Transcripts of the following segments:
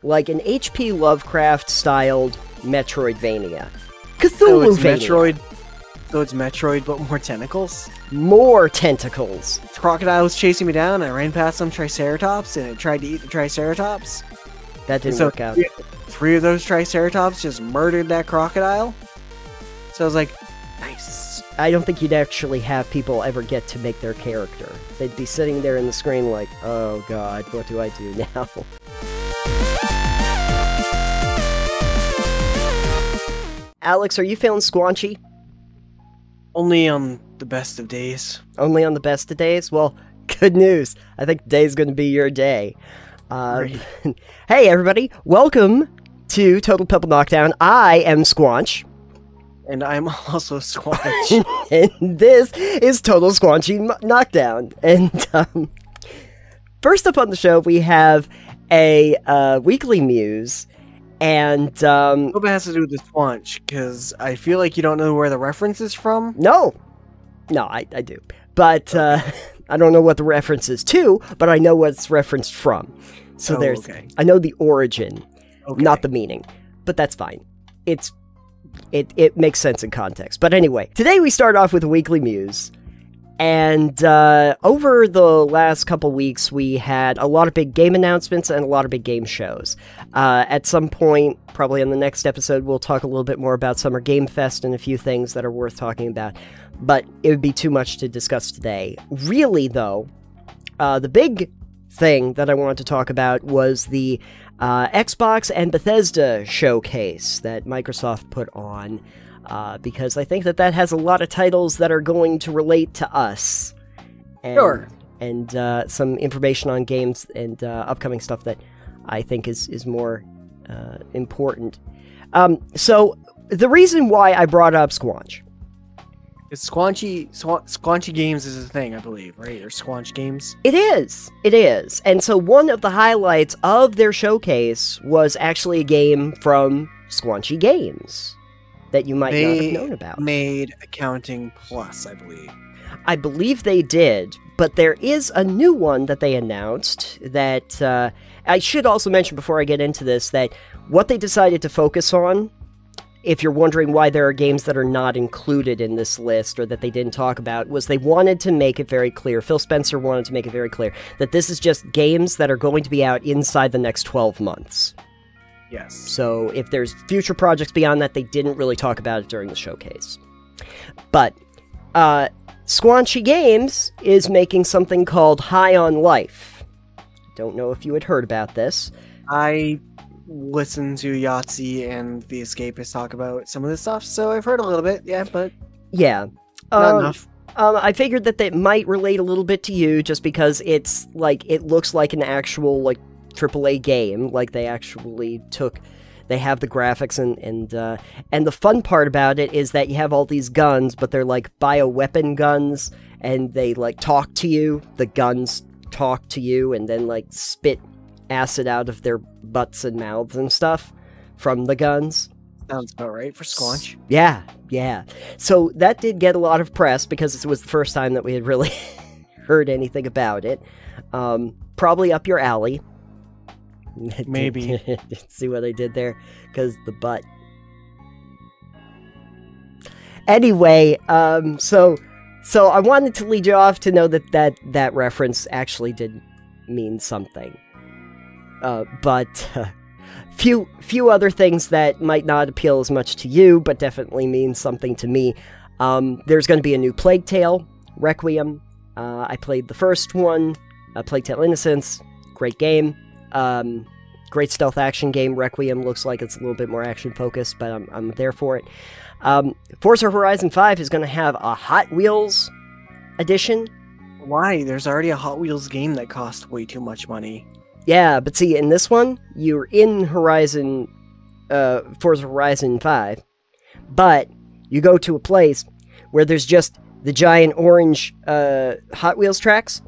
like an H.P. Lovecraft-styled Metroidvania. Cthulhu-vania. So it's Metroid, but more tentacles? More tentacles. Crocodile was chasing me down, and I ran past some Triceratops, and it tried to eat the Triceratops. That didn't work out. Three of those Triceratops just murdered that crocodile. So I was like, nice. I don't think you'd actually have people ever get to make their character. They'd be sitting there in the screen like, oh god, what do I do now? Alex, are you feeling squanchy? Only on the best of days. Only on the best of days? Well, good news. I think today's going to be your day. Hey, everybody. Welcome to Total Pebble Knockdown. I am Squanch. And I'm also Squanch. And this is Total Squanchy Knockdown. And first up on the show, we have a weekly Muse. And, What has to do with the Squanch? Because I feel like you don't know where the reference is from. No, I do. But, I don't know what the reference is to, but I know what it's referenced from. So okay. I know the origin, not the meaning. But that's fine. It makes sense in context. But anyway, today we start off with a weekly Muse. And over the last couple weeks, we had a lot of big game announcements and a lot of big game shows. At some point, probably on the next episode, we'll talk a little bit more about Summer Game Fest and a few things that are worth talking about. But it would be too much to discuss today. Really, though, the big thing that I wanted to talk about was the Xbox and Bethesda Showcase that Microsoft put on. Because I think that has a lot of titles that are going to relate to us. And, sure. And some information on games and upcoming stuff that I think is more important. So, the reason why I brought up Squanch. It's Squanchy Games is a thing, I believe, right? Or Squanch Games? It is. And so one of the highlights of their showcase was actually a game from Squanchy Games that you might not have known about. They made Accounting Plus, I believe. I believe they did, but there is a new one that they announced that, I should also mention before I get into this, that what they decided to focus on, if you're wondering why there are games that are not included in this list or that they didn't talk about, was they wanted to make it very clear, Phil Spencer wanted to make it very clear, that this is just games that are going to be out inside the next 12 months. Yes. So if there's future projects beyond that, they didn't really talk about it during the showcase. But Squanchy Games is making something called High on Life. Don't know if you had heard about this. I listened to Yahtzee and The Escapist talk about some of this stuff, so I've heard a little bit, yeah, but... Yeah. Not enough. I figured that might relate a little bit to you, just because it's, like, it looks like an actual, like, AAA game, like they actually they have the graphics and the fun part about it is that you have all these guns, but they're like bioweapon guns, and they like talk to you, the guns talk to you, and then like spit acid out of their butts and mouths and stuff from the guns. Sounds about right for Squanch. Yeah. So that did get a lot of press because it was the first time that we had really heard anything about it. Probably up your alley. Maybe. See what I did there? Because the butt. Anyway, so I wanted to lead you off to know that reference actually did mean something. But few other things that might not appeal as much to you, but definitely mean something to me. There's going to be a new Plague Tale, Requiem. I played the first one, Plague Tale Innocence, great game. Great stealth action game. Requiem looks like it's a little bit more action focused, but I'm there for it. Forza Horizon 5 is going to have a Hot Wheels edition. Why? There's already a Hot Wheels game that costs way too much money. Yeah, but see, in this one, you're in Forza Horizon 5, but you go to a place where there's just the giant orange Hot Wheels tracks,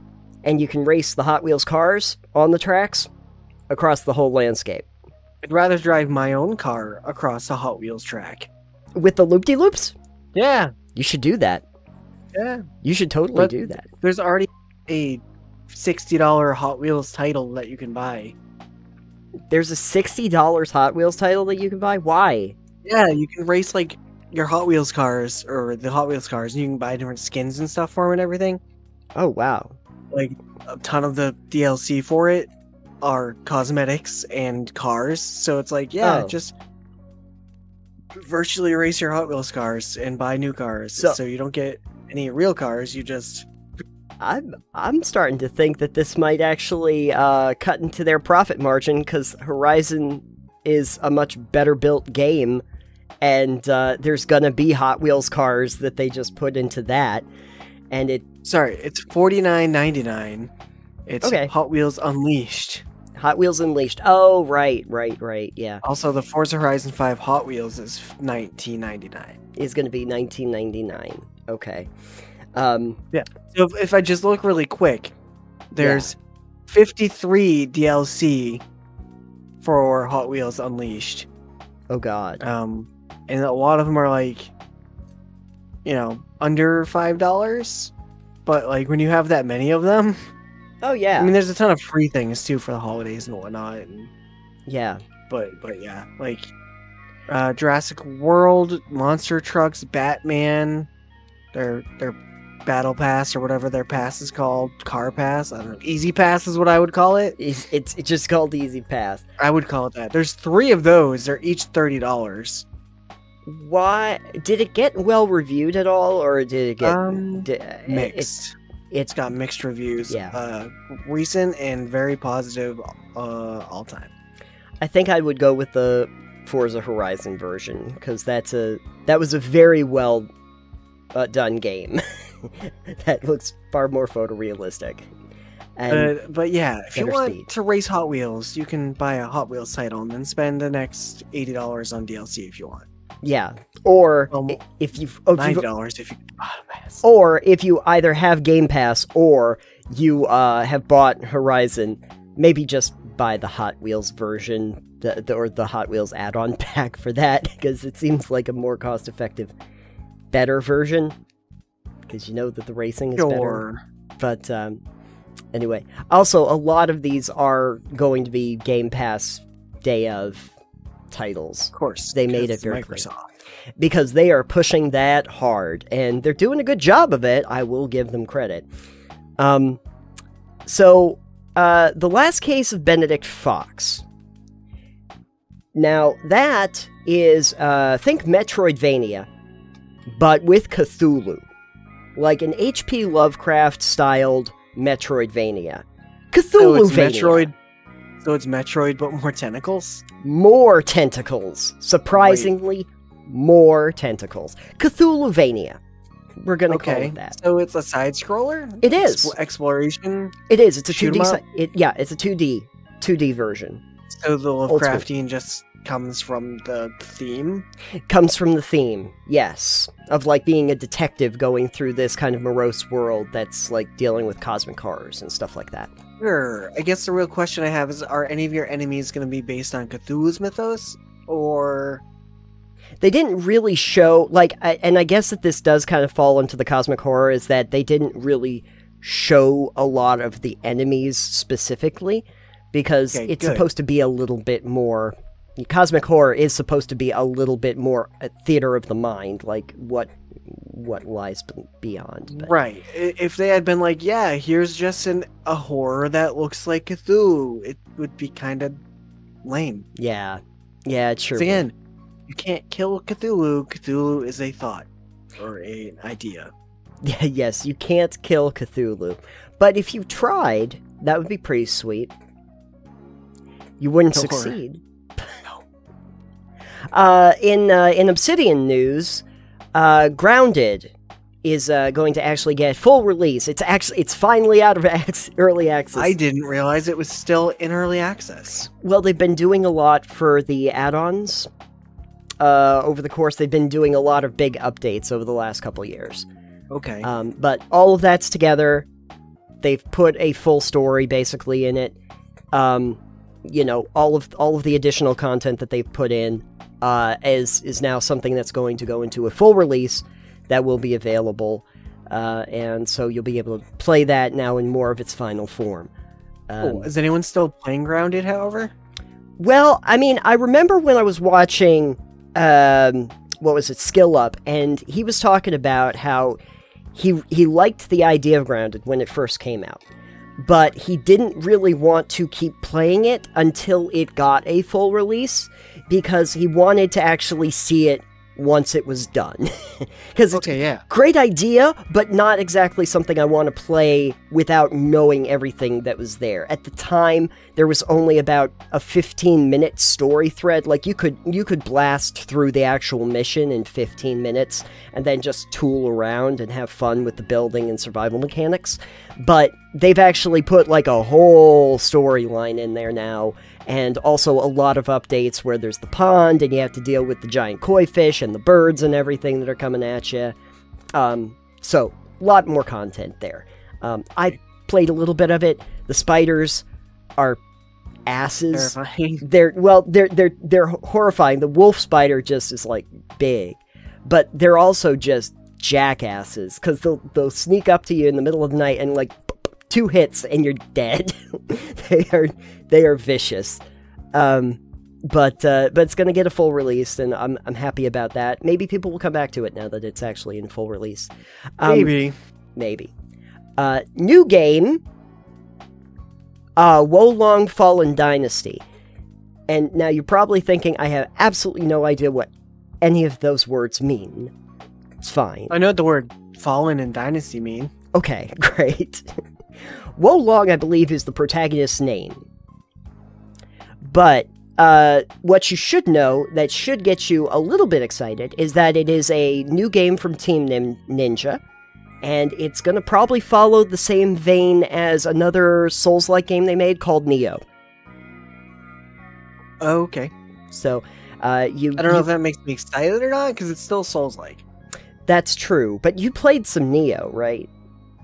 and you can race the Hot Wheels cars on the tracks across the whole landscape. I'd rather drive my own car across a Hot Wheels track. With the loop-de-loops? Yeah. You should do that. Yeah. You should totally do that. There's already a $60 Hot Wheels title that you can buy. There's a $60 Hot Wheels title that you can buy? Why? Yeah, you can race like your Hot Wheels cars or the Hot Wheels cars, and you can buy different skins and stuff for them and everything. Oh, wow. Like a ton of the DLC for it are cosmetics and cars. So it's like, just virtually race your Hot Wheels cars and buy new cars. So you don't get any real cars, you just... I'm starting to think that this might actually cut into their profit margin, because Horizon is a much better built game, and there's gonna be Hot Wheels cars that they just put into that, and it... Sorry, it's $49.99. It's okay. Hot Wheels Unleashed. Hot Wheels Unleashed. Oh, right, yeah. Also, the Forza Horizon 5 Hot Wheels is $19.99. Is gonna be $19.99. Okay. Yeah. So if I just look really quick, there's 53 DLC for Hot Wheels Unleashed. Oh God. And a lot of them are like, under $5. But like when you have that many of them, oh yeah. I mean, there's a ton of free things too for the holidays and whatnot. And, yeah. But yeah, like Jurassic World, Monster Trucks, Batman, their Battle Pass or whatever their pass is called, Car Pass. I don't know. Easy Pass is what I would call it. It's just called Easy Pass. I would call it that. There's 3 of those. They're each $30. Why did it get well reviewed at all, or did it get mixed? It's got mixed reviews. Yeah. Recent and very positive all time. I think I would go with the Forza Horizon version, because that was a very well done game. That looks far more photorealistic. But yeah, if you want to race Hot Wheels, you can buy a Hot Wheels title and then spend the next $80 on DLC if you want. Yeah, or if you $90 if you pass. Or if you either have Game Pass or you have bought Horizon, maybe just buy the Hot Wheels version, or the Hot Wheels add-on pack for that, because it seems like a more cost-effective, better version. Because you know that the racing is better. But anyway, also a lot of these are going to be Game Pass day of titles. Of course, they made it very Microsoft clear. Because they are pushing that hard, and they're doing a good job of it. I will give them credit. So The Last Case of Benedict Fox. Now that is think Metroidvania, but with Cthulhu. Like an H.P. Lovecraft-styled Metroidvania. Cthulhu-vania. So it's Metroid, but more tentacles? More tentacles. Surprisingly, more tentacles. Cthulhu-vania. We're gonna call it that. So it's a side-scroller? It is. Exploration? It is. It's a 2D... it's a 2D version. So the Lovecraftian just comes from the theme? Comes from the theme, yes. Of, like, being a detective going through this kind of morose world that's, like, dealing with cosmic horrors and stuff like that. Sure. I guess the real question I have is, are any of your enemies going to be based on Cthulhu's mythos? Or... They didn't really show, like, and I guess that this does kind of fall into the cosmic horror, is that they didn't really show a lot of the enemies specifically, because it's supposed to be a little bit more... Cosmic horror is supposed to be a little bit more a theater of the mind, like what lies beyond. But. Right. If they had been like, yeah, here's just a horror that looks like Cthulhu, it would be kind of lame. Yeah. Yeah, it's true. Again, you can't kill Cthulhu. Cthulhu is a thought or an idea. Yeah, yes, you can't kill Cthulhu. But if you tried, that would be pretty sweet. You wouldn't succeed. In Obsidian news, Grounded is going to actually get full release. It's finally out of early access. I didn't realize it was still in early access. Well, they've been doing a lot for the add-ons. Over the course, they've been doing a lot of big updates over the last couple years. Okay. But all of that's together. They've put a full story basically in it. You know, all of the additional content that they've put in is now something that's going to go into a full release that will be available, and so you'll be able to play that now in more of its final form. Cool. Is anyone still playing Grounded, however? Well, I mean, I remember when I was watching, what was it, Skill Up, and he was talking about how he liked the idea of Grounded when it first came out, but he didn't really want to keep playing it until it got a full release, because he wanted to actually see it once it was done. Because it's a great idea, but not exactly something I want to play without knowing everything that was there. At the time, there was only about a 15-minute story thread. Like, you could blast through the actual mission in 15 minutes, and then just tool around and have fun with the building and survival mechanics. But they've actually put, like, a whole storyline in there now, and also a lot of updates where there's the pond, and you have to deal with the giant koi fish and the birds and everything that are coming at you. So, a lot more content there. I played a little bit of it. The spiders are asses. Terrifying. They're horrifying. The wolf spider just is, like, big. But they're also just jackasses, because they'll sneak up to you in the middle of the night and, like, 2 hits and you're dead. They are vicious. But it's gonna get a full release, and I'm happy about that. Maybe people will come back to it now that it's actually in full release. Maybe. New game. Wolong Fallen Dynasty. And now you're probably thinking I have absolutely no idea what any of those words mean. It's fine. I know what the word Fallen and Dynasty mean. Okay, great. Wolong, I believe, is the protagonist's name. But what you should know that should get you a little bit excited is that it is a new game from Team Ninja, and it's going to probably follow the same vein as another Souls-like game they made called Nioh. Okay. So, I don't know if that makes me excited or not, because it's still Souls-like. That's true, but you played some Nioh, right?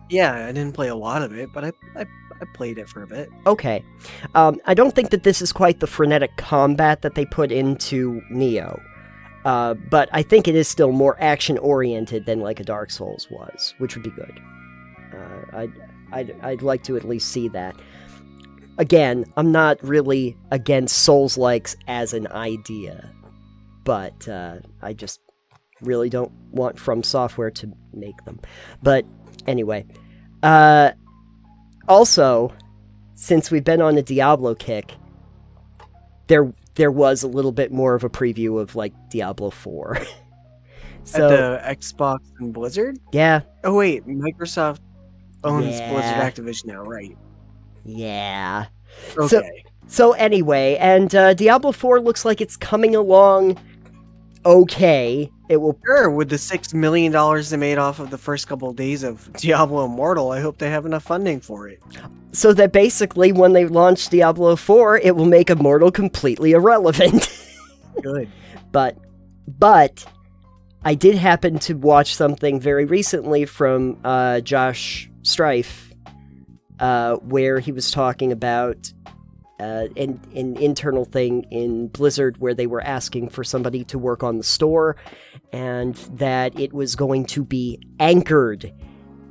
Yeah, I didn't play a lot of it, but I played it for a bit. Okay. I don't think that this is quite the frenetic combat that they put into Nioh. But I think it is still more action-oriented than like a Dark Souls was, which would be good. I'd like to at least see that. Again, I'm not really against Souls-likes as an idea, but I just really don't want From Software to make them. But anyway, also, since we've been on a Diablo kick, there was a little bit more of a preview of, like, Diablo 4. So, at the Xbox and Blizzard? Yeah. Oh, wait, Microsoft owns Blizzard Activision now, right? Yeah. Okay. So anyway, and Diablo 4 looks like it's coming along okay. It will... Sure, with the $6 million they made off of the first couple of days of Diablo Immortal, I hope they have enough funding for it. So that basically, when they launch Diablo 4, it will make Immortal completely irrelevant. Good. But I did happen to watch something very recently from Josh Strife, where he was talking about an internal thing in Blizzard where they were asking for somebody to work on the store, and that it was going to be anchored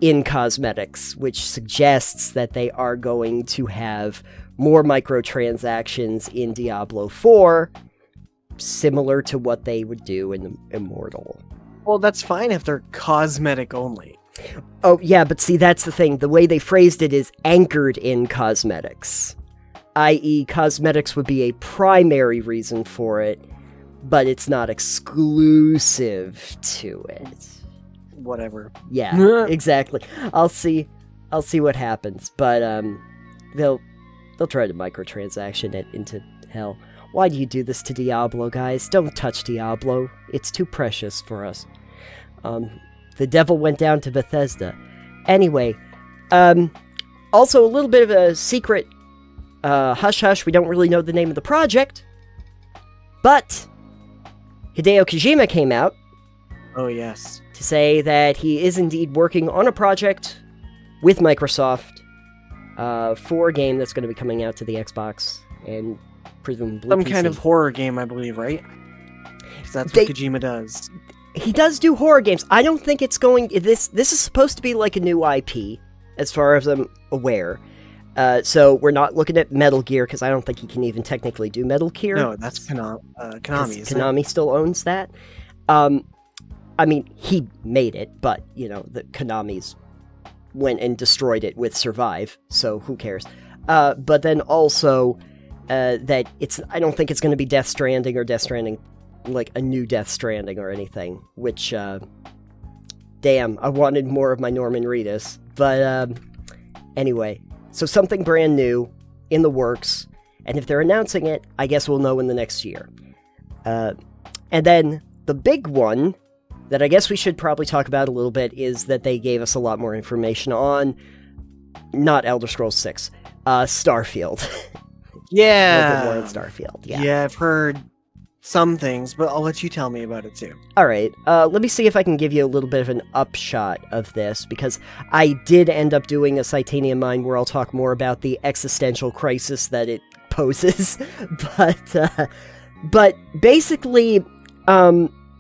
in cosmetics, which suggests that they are going to have more microtransactions in Diablo 4, similar to what they would do in Immortal. Well, that's fine if they're cosmetic only. Oh, yeah, but see, that's the thing. The way they phrased it is anchored in cosmetics. I.e., cosmetics would be a primary reason for it, but it's not exclusive to it. Whatever. Yeah, exactly. I'll see what happens, but they'll try to microtransaction it into hell. Why do you do this to Diablo, guys? Don't touch Diablo. It's too precious for us. The devil went down to Bethesda. Anyway, also a little bit of a secret hush-hush. We don't really know the name of the project, but Hideo Kojima came out. Oh, yes. To say that he is indeed working on a project with Microsoft for a game that's going to be coming out to the Xbox and presumably some PC. kind of horror game, I believe, right? Because that's what Kojima does. He does do horror games. I don't think it's going... This is supposed to be like a new IP, as far as I'm aware. So we're not looking at Metal Gear, because I don't think he can even technically do Metal Gear. No, that's Konami. Konami still owns that. I mean, he made it, but, you know, the Konami's went and destroyed it with Survive, so who cares? But then also, that I don't think it's going to be Death Stranding or Death Stranding, like a new Death Stranding or anything, which, damn, I wanted more of my Norman Reedus. But, anyway, so something brand new in the works, and if they're announcing it, I guess we'll know in the next year. And then the big one that I guess we should probably talk about a little bit is that they gave us a lot more information on, not Elder Scrolls 6, Starfield. Yeah. A little bit more on Starfield, yeah. Yeah, I've heard some things, but I'll let you tell me about it too. Alright, let me see if I can give you a little bit of an upshot of this, because I did end up doing a Titanium Mine where I'll talk more about the existential crisis that it poses, but basically,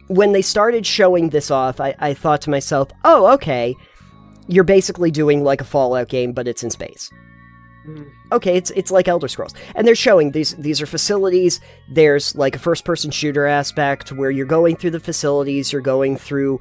when they started showing this off, I thought to myself, oh, okay, you're basically doing like a Fallout game, but it's in space. Okay, it's like Elder Scrolls. And they're showing these are facilities, there's like a first-person shooter aspect where you're going through the facilities, you're going through,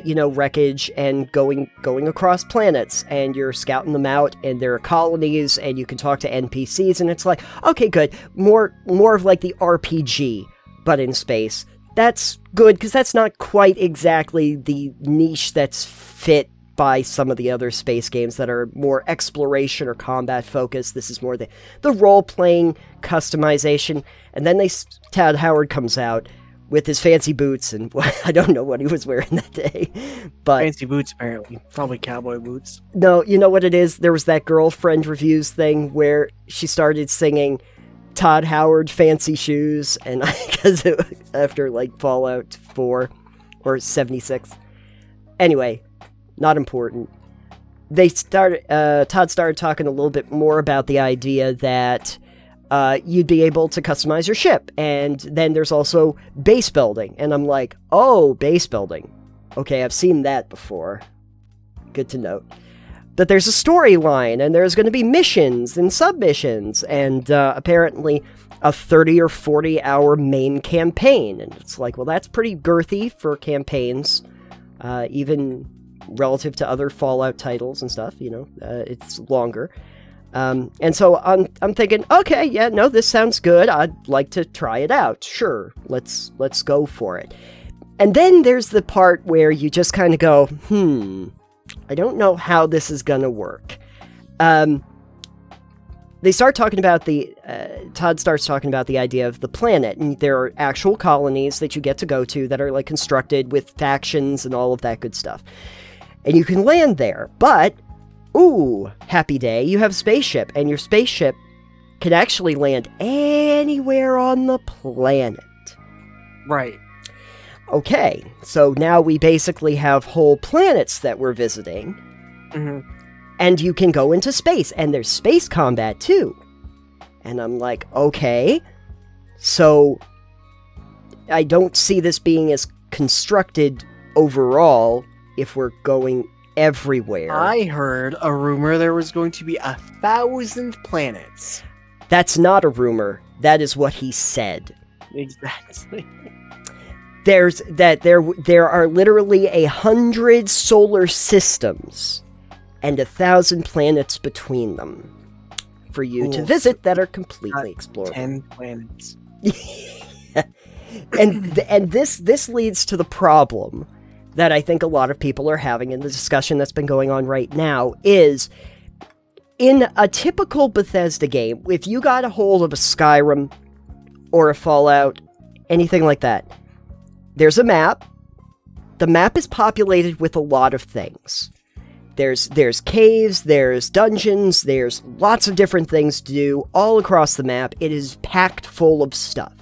you know, wreckage and going across planets, and you're scouting them out, and there are colonies, and you can talk to NPCs, and it's like, okay, good. More of like the RPG, but in space. That's good, because that's not quite exactly the niche that's fit by some of the other space games that are more exploration or combat focused. This is more the role-playing customization. And then Todd Howard comes out with his fancy boots, and I don't know what he was wearing that day. But fancy boots, apparently. Probably cowboy boots. No, you know what it is? There was that girlfriend reviews thing where she started singing Todd Howard fancy shoes, and because after like Fallout 4 or 76. Anyway, not important. Todd started talking a little bit more about the idea that you'd be able to customize your ship, and then there's also base building, and I'm like, oh, base building. Okay, I've seen that before. Good to note. But there's a storyline, and there's going to be missions and submissions, and apparently a 30 or 40 hour main campaign. And it's like, well, that's pretty girthy for campaigns, even relative to other Fallout titles and stuff, you know, it's longer. And so I'm thinking, okay, yeah, no, this sounds good. I'd like to try it out. Sure, let's go for it. And then there's the part where you just kind of go, I don't know how this is gonna work. They start talking about Todd starts talking about the idea of the planet, and there are actual colonies that you get to go to that are like constructed with factions and all of that good stuff. And you can land there, but, ooh, happy day, you have a spaceship, and your spaceship can actually land anywhere on the planet. Right. Okay, so now we basically have whole planets that we're visiting, and you can go into space, and there's space combat too. And I'm like, okay, so I don't see this being as constructed overall if we're going everywhere. I heard a rumor there was going to be 1,000 planets. That's not a rumor. That is what he said. Exactly. There are literally 100 solar systems and 1,000 planets between them for you to visit that are completely explorable. 10 planets. and this leads to the problem that I think a lot of people are having in the discussion that's been going on right now is, in a typical Bethesda game, if you got a hold of a Skyrim or a Fallout, anything like that, there's a map. The map is populated with a lot of things. There's caves, there's dungeons, there's lots of different things to do all across the map. It is packed full of stuff.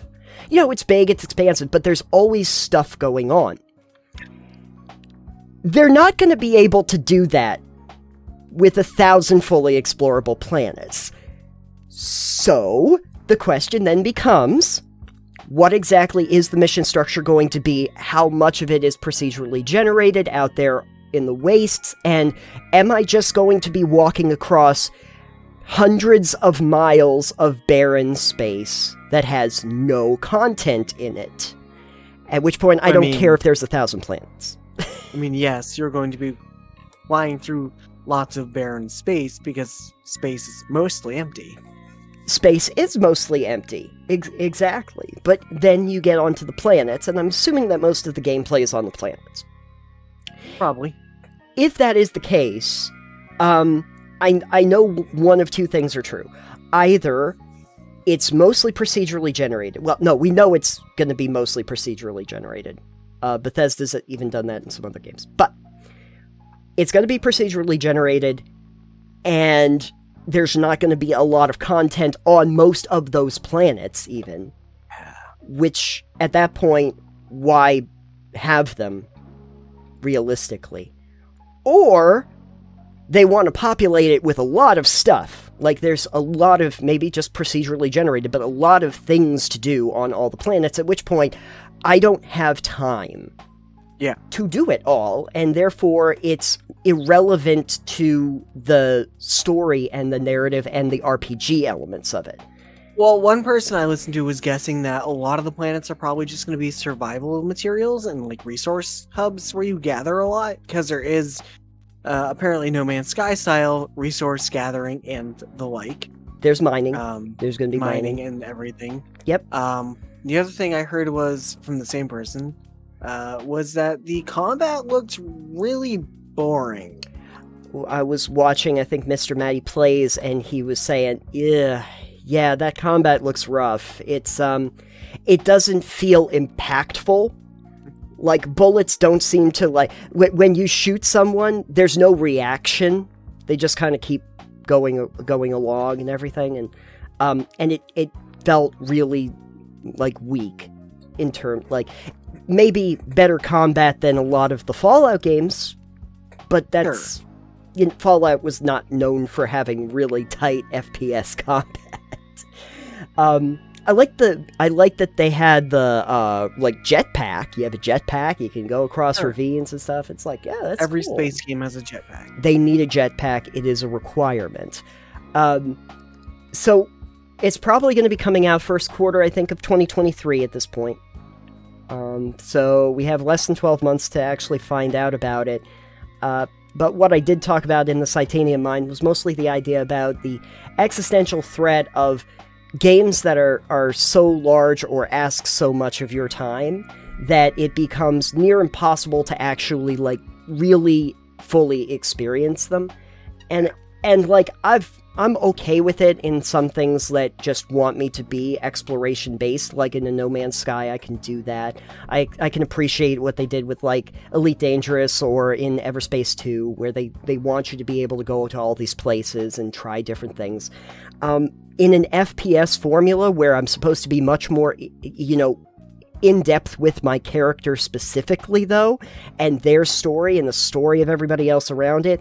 You know, it's big, it's expansive, but there's always stuff going on. They're not going to be able to do that with 1,000 fully explorable planets. So, the question then becomes, what exactly is the mission structure going to be? How much of it is procedurally generated out there in the wastes? And am I just going to be walking across hundreds of miles of barren space that has no content in it. At which point, I don't care if there's 1,000 planets. I mean, yes, you're going to be flying through lots of barren space because space is mostly empty. Space is mostly empty. Exactly. But then you get onto the planets, and I'm assuming that most of the gameplay is on the planets. Probably. If that is the case, I know one of two things are true. Either it's mostly procedurally generated. Well, no, we know it's going to be mostly procedurally generated. Bethesda's even done that in some other games. But it's going to be procedurally generated, and there's not going to be a lot of content on most of those planets, even. Which, at that point, why have them, realistically? Or they want to populate it with a lot of stuff. Like, there's a lot of, maybe just procedurally generated, but a lot of things to do on all the planets, at which point, I don't have time to do it all, and therefore it's irrelevant to the story and the narrative and the RPG elements of it. Well, one person I listened to was guessing that a lot of the planets are probably just going to be survival materials and like resource hubs where you gather a lot, because there is apparently No Man's Sky style resource gathering and the like. There's mining. There's going to be mining and everything. Yep. The other thing I heard was from the same person was that the combat looked really boring. I was watching, I think, Mr. Matty Plays, and he was saying, yeah, that combat looks rough. It's, it doesn't feel impactful. Like, bullets don't seem to, like, when you shoot someone, there's no reaction. They just kind of keep going along and everything, and it felt really, like, weak in terms, like, maybe better combat than a lot of the Fallout games, but that's... Sure. Fallout was not known for having really tight FPS combat. I like that they had the like jetpack. You have a jetpack, you can go across ravines and stuff. It's like, yeah, that's every cool. space game has a jetpack. They need a jetpack. It is a requirement. So it's probably going to be coming out first quarter, I think, of 2023 at this point. So we have less than 12 months to actually find out about it. But what I did talk about in the Titanium Mine was mostly the idea about the existential threat of games that are so large or ask so much of your time that it becomes near impossible to actually, like, really fully experience them. And like, I'm okay with it in some things that just want me to be exploration-based, like in a No Man's Sky, I can do that. I can appreciate what they did with, like, Elite Dangerous or in Everspace 2, where they want you to be able to go to all these places and try different things. In an FPS formula where I'm supposed to be much more, you know, in-depth with my character specifically, though, and their story and the story of everybody else around it,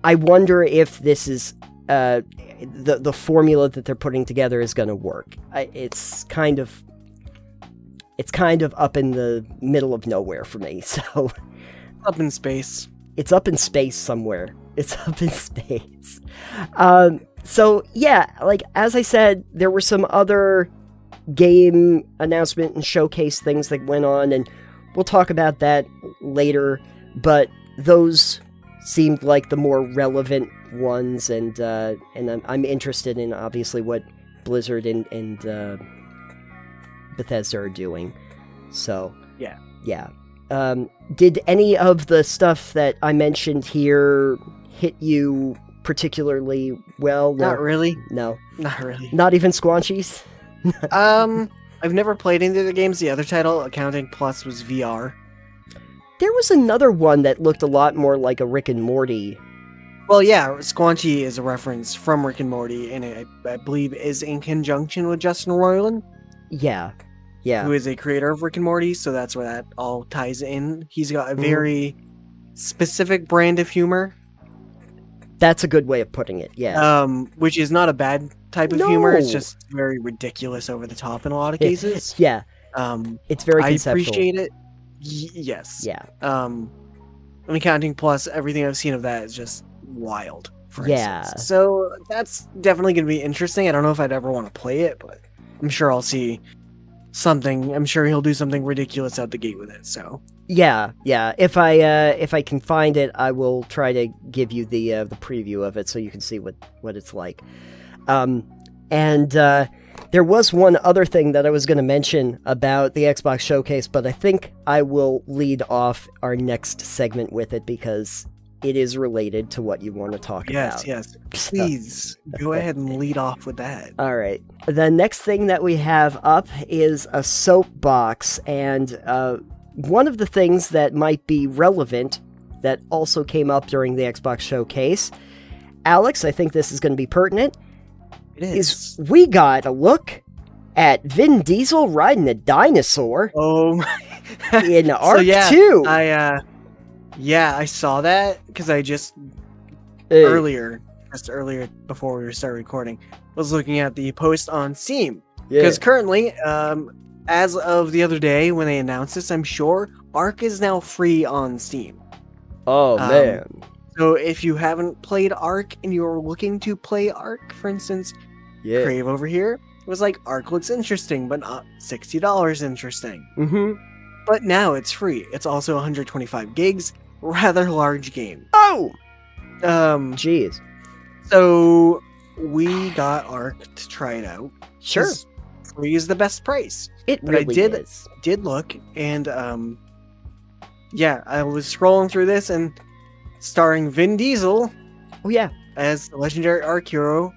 I wonder if this is... the formula that they're putting together is going to work. It's kind of up in the middle of nowhere for me, so... Up in space. It's up in space somewhere. It's up in space. So, yeah, like, as I said, there were some other game announcement and showcase things that went on, and we'll talk about that later, but those seemed like the more relevant ones, and I'm interested in, obviously, what Blizzard and Bethesda are doing. So, yeah. Did any of the stuff that I mentioned here hit you particularly well? No. Not really. No. Not really. Not even Squanchies? I've never played any of the games. The other title, Accounting Plus, was VR. There was another one that looked a lot more like a Rick and Morty. Well, yeah, Squanchy is a reference from Rick and Morty, and it, I believe, is in conjunction with Justin Roiland. Yeah. Who is a creator of Rick and Morty, so that's where that all ties in. He's got a very specific brand of humor. That's a good way of putting it, yeah. Which is not a bad type of humor, it's just very ridiculous over the top in a lot of cases. Yeah. It's very conceptual. I appreciate it. Yes. Yeah. Accounting Plus, everything I've seen of that is just wild for Yeah. instance. So that's definitely going to be interesting. I don't know if I'd ever want to play it, but I'm sure I'll see something. I'm sure he'll do something ridiculous out the gate with it. So yeah. If I can find it, I will try to give you the preview of it so you can see what it's like. There was one other thing that I was going to mention about the Xbox Showcase, but I think I will lead off our next segment with it because it is related to what you want to talk about. Yes. Please go ahead and lead off with that. All right. The next thing that we have up is a soapbox, and one of the things that might be relevant that also came up during the Xbox Showcase, Alex, I think this is going to be pertinent. It is. We got a look at Vin Diesel riding a dinosaur. Oh my! In Arc 2. I saw that because I just earlier before we started recording, was looking at the post on Steam because currently, as of the other day when they announced this, I'm sure Arc is now free on Steam. Oh man! So if you haven't played Arc and you're looking to play Arc, for instance, Craeve over here was like, Arc looks interesting, but not $60 interesting. Mm-hmm. But now it's free. It's also 125 gigs, rather large game. Oh! Jeez. So we got Arc to try it out. Sure. Free is the best price. It but really is. Did look, and I was scrolling through this and starring Vin Diesel. Oh yeah, as the legendary Arc hero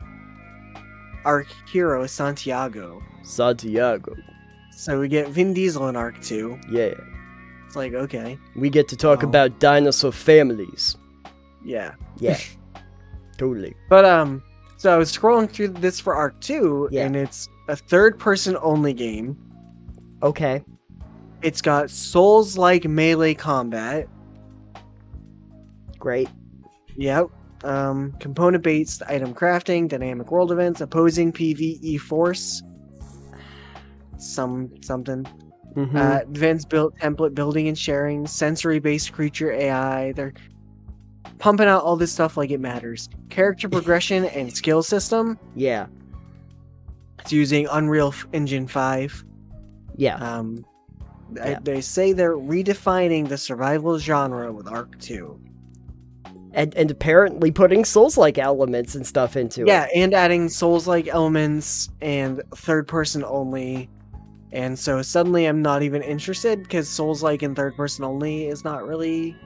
Santiago. So we get Vin Diesel in Arc 2. Yeah. It's like, okay. We get to talk about dinosaur families. Yeah. Yeah. Totally. But so I was scrolling through this for Arc 2, and it's a third-person only game. Okay. It's got Souls-like melee combat. Great. Yep. Component-based item crafting, dynamic world events, opposing PvE force. Something. Mm-hmm. Advanced template building and sharing, sensory-based creature AI. They're pumping out all this stuff like it matters. Character progression and skill system. Yeah. It's using Unreal Engine 5. Yeah. They say they're redefining the survival genre with Arc 2. And apparently putting Souls-like elements and stuff into it. Yeah, and adding Souls-like elements and third-person only. And so suddenly I'm not even interested because Souls-like and third-person only is not really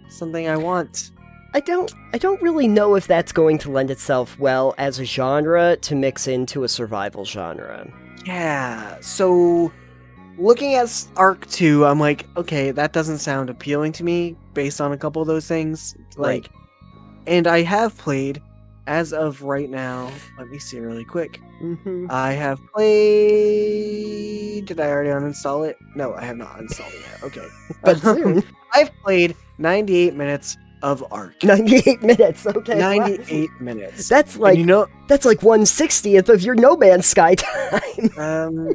something I want. I don't really know if that's going to lend itself well as a genre to mix into a survival genre. Yeah, so looking at Arc 2, I'm like, okay, that doesn't sound appealing to me based on a couple of those things. Right. And I have played, as of right now, let me see really quick. Mm-hmm. I have played... Did I already uninstall it? No, I have not uninstalled it yet. Okay. But soon. I've played 98 minutes of Arc. 98 minutes, okay. 98 minutes. That's like, that's like 1/60th of your No Man's Sky time.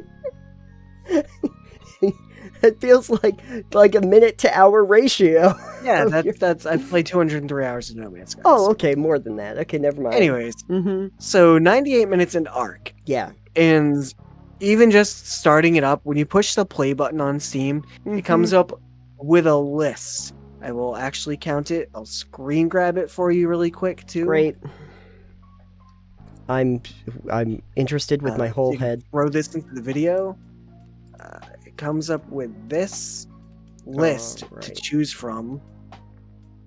It feels like a minute to hour ratio. Yeah, that's I've played 203 hours of No Man's Sky. Oh, okay, more than that. Okay, never mind. Anyways, so 98 minutes in Arc. Yeah. And even just starting it up, when you push the play button on Steam, it comes up with a list. I will actually count it. I'll screen grab it for you really quick too. Great. I'm interested with my whole head. Throw this into the video. It comes up with this list to choose from.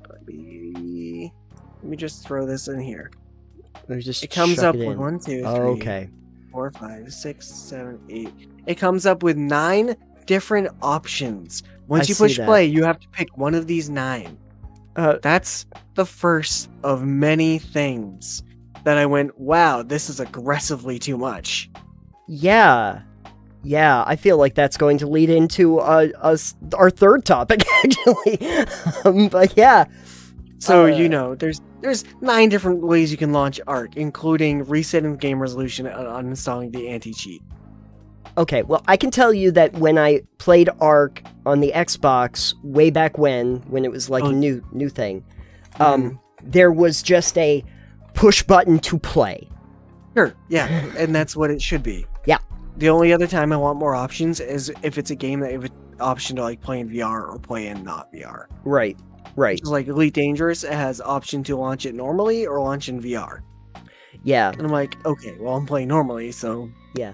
Let me just throw this in here. It comes up with 1, 2, 3, 4, 5, 6, 7, 8. It comes up with 9 different options. Once you push play, you have to pick one of these 9. That's the first of many things that I went, wow, this is aggressively too much. Yeah. Yeah, I feel like that's going to lead into our third topic, actually. But yeah. So, there's 9 different ways you can launch Arc, including resetting the game resolution and uninstalling the anti-cheat. Okay, well, I can tell you that when I played Arc on the Xbox way back when it was like a new thing, there was just a push button to play. Sure, yeah, and that's what it should be. Yeah. The only other time I want more options is if it's a game that have an option to like play in VR or play in not VR. Right. Just like Elite Dangerous, it has option to launch it normally or launch in VR. Yeah. And I'm like, okay, well, I'm playing normally, so... Yeah.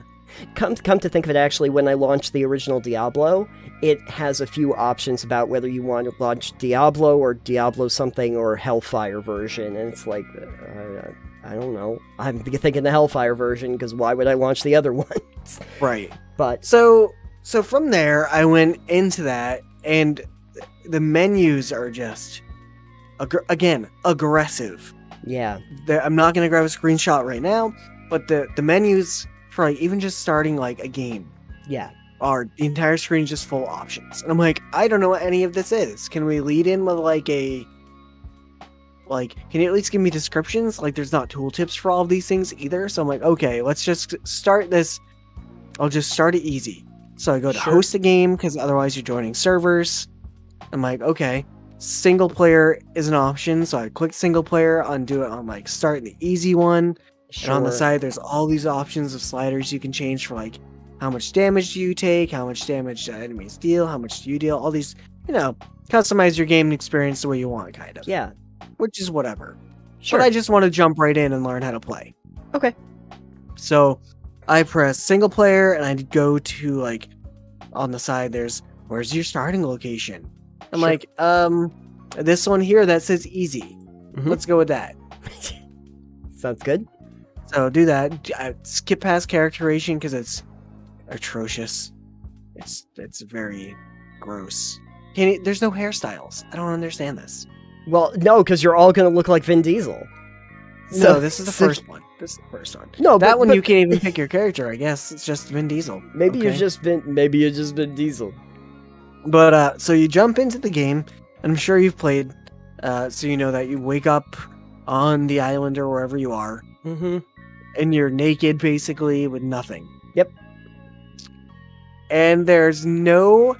Come to think of it, actually, when I launched the original Diablo, it has a few options about whether you want to launch Diablo or Diablo something or Hellfire version, and it's like, I don't know. I'm thinking the Hellfire version, because why would I launch the other ones? Right. But... So from there, I went into that, and the menus are just, again, aggressive. Yeah. I'm not going to grab a screenshot right now, but the menus for like even just starting like a game, yeah, are the entire screen just full of options. And I'm like, I don't know what any of this is. Can we lead in with like can you at least give me descriptions? Like there's not tooltips for all of these things either. So I'm like, okay, let's just start this. I'll just start it easy. So I go to host a game because otherwise you're joining servers. I'm like, okay, single player is an option. So I click single player, undo it on like start the easy one. And on the side, there's all these options of sliders you can change for like how much damage do you take, how much damage enemies deal, how much do you deal, all these, customize your game experience the way you want, kind of. Yeah. Which is whatever. Sure. But I just want to jump right in and learn how to play. Okay. So I press single player and I go to like on the side, where's your starting location? I'm like, this one here that says easy. Mm-hmm. Let's go with that. Sounds good. So do that. I skip past characterization because it's atrocious. It's very gross. There's no hairstyles. I don't understand this. Well, no, because you're all going to look like Vin Diesel. No, this is the first one. This is the first one. No, that one you can't even pick your character. I guess it's just Vin Diesel. Maybe you're just Vin Diesel. But so you jump into the game, and I'm sure you've played. So you know that you wake up on the island or wherever you are. Mm-hmm. And you're naked, basically, with nothing. Yep. And there's no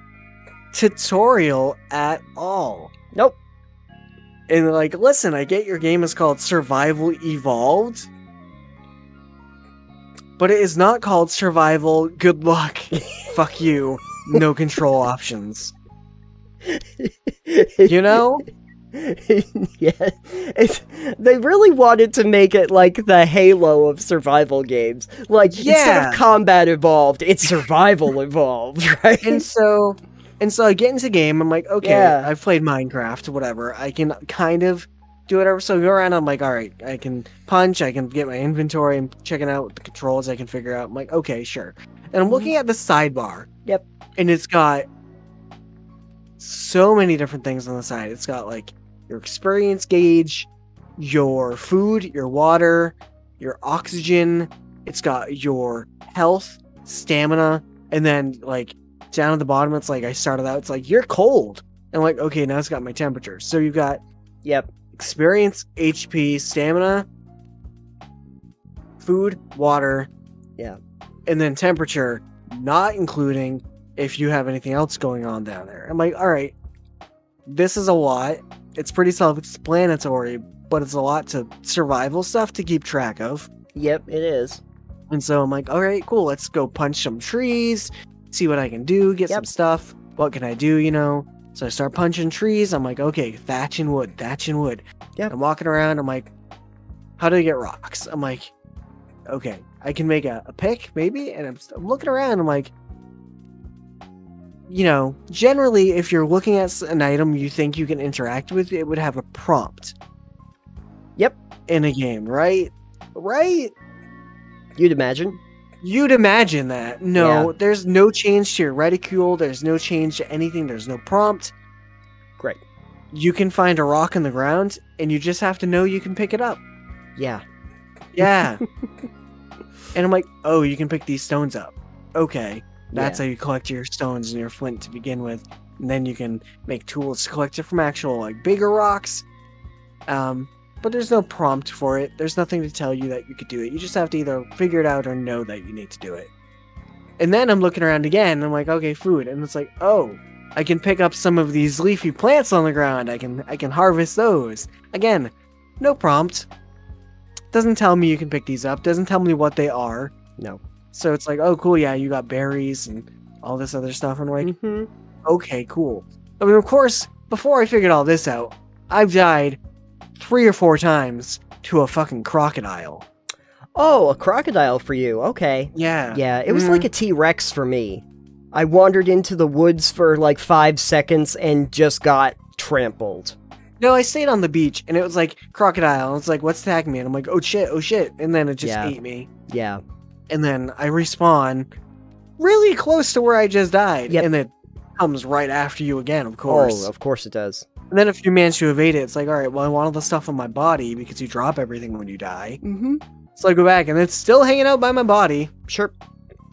tutorial at all. Nope. And like, listen, I get your game is called Survival Evolved, but it is not called Survival Good Luck. Fuck you. No control options. You know? Yeah, they really wanted to make it like the Halo of survival games. Like, instead of combat evolved, it's survival evolved, right? And so I get into the game, I'm like, okay, I've played Minecraft, whatever. I can kind of do whatever. So I go around, I'm like, all right, I can punch, I can get my inventory, I'm checking out the controls I can figure out. I'm like, okay, sure. And I'm looking at the sidebar. Yep. And it's got so many different things on the side. It's got like your experience gauge, your food, your water, your oxygen. It's got your health, stamina, and then like down at the bottom, it's like I started out, it's like you're cold. And like, okay, now it's got my temperature. So you've got experience, HP, stamina, food, water, and then temperature, not including if you have anything else going on down there. I'm like, all right, this is a lot. It's pretty self-explanatory, but it's a lot to survival stuff to keep track of. Yep, it is. And so I'm like, all right, cool. Let's go punch some trees, see what I can do, get some stuff. What can I do, So I start punching trees. I'm like, okay, thatch and wood. Yep. I'm walking around. I'm like, how do I get rocks? I'm like, okay, I can make a pick, maybe? And I'm looking around. I'm like, generally, if you're looking at an item you think you can interact with, it would have a prompt. Yep. In a game, right? Right? You'd imagine. You'd imagine that. No, there's no change to your reticule. There's no change to anything. There's no prompt. Great. You can find a rock in the ground, and you just have to know you can pick it up. Yeah. Yeah. And I'm like, oh, you can pick these stones up. Okay. That's how you collect your stones and your flint to begin with. And then you can make tools to collect it from actual, like, bigger rocks. But there's no prompt for it. There's nothing to tell you that you could do it. You just have to either figure it out or know that you need to do it. And then I'm looking around again, and I'm like, okay, food. And it's like, oh, I can pick up some of these leafy plants on the ground. I can harvest those. Again, no prompt. Doesn't tell me you can pick these up. Doesn't tell me what they are. No. So it's like, oh, cool, yeah, you got berries and all this other stuff. And I'm like, okay, cool. I mean, of course, before I figured all this out, I've died 3 or 4 times to a fucking crocodile. Oh, a crocodile for you. Okay. Yeah. Yeah, it was like a T-Rex for me. I wandered into the woods for like 5 seconds and just got trampled. No, I stayed on the beach, and it was like, crocodile. And it's like, what's attacking me? And I'm like, oh shit. And then it just ate me. Yeah. And then I respawn really close to where I just died. Yep. And it comes right after you again, of course. Oh, of course it does. And then if you manage to evade it, it's like, all right, well, I want all the stuff on my body because you drop everything when you die. So I go back, and it's still hanging out by my body. Sure.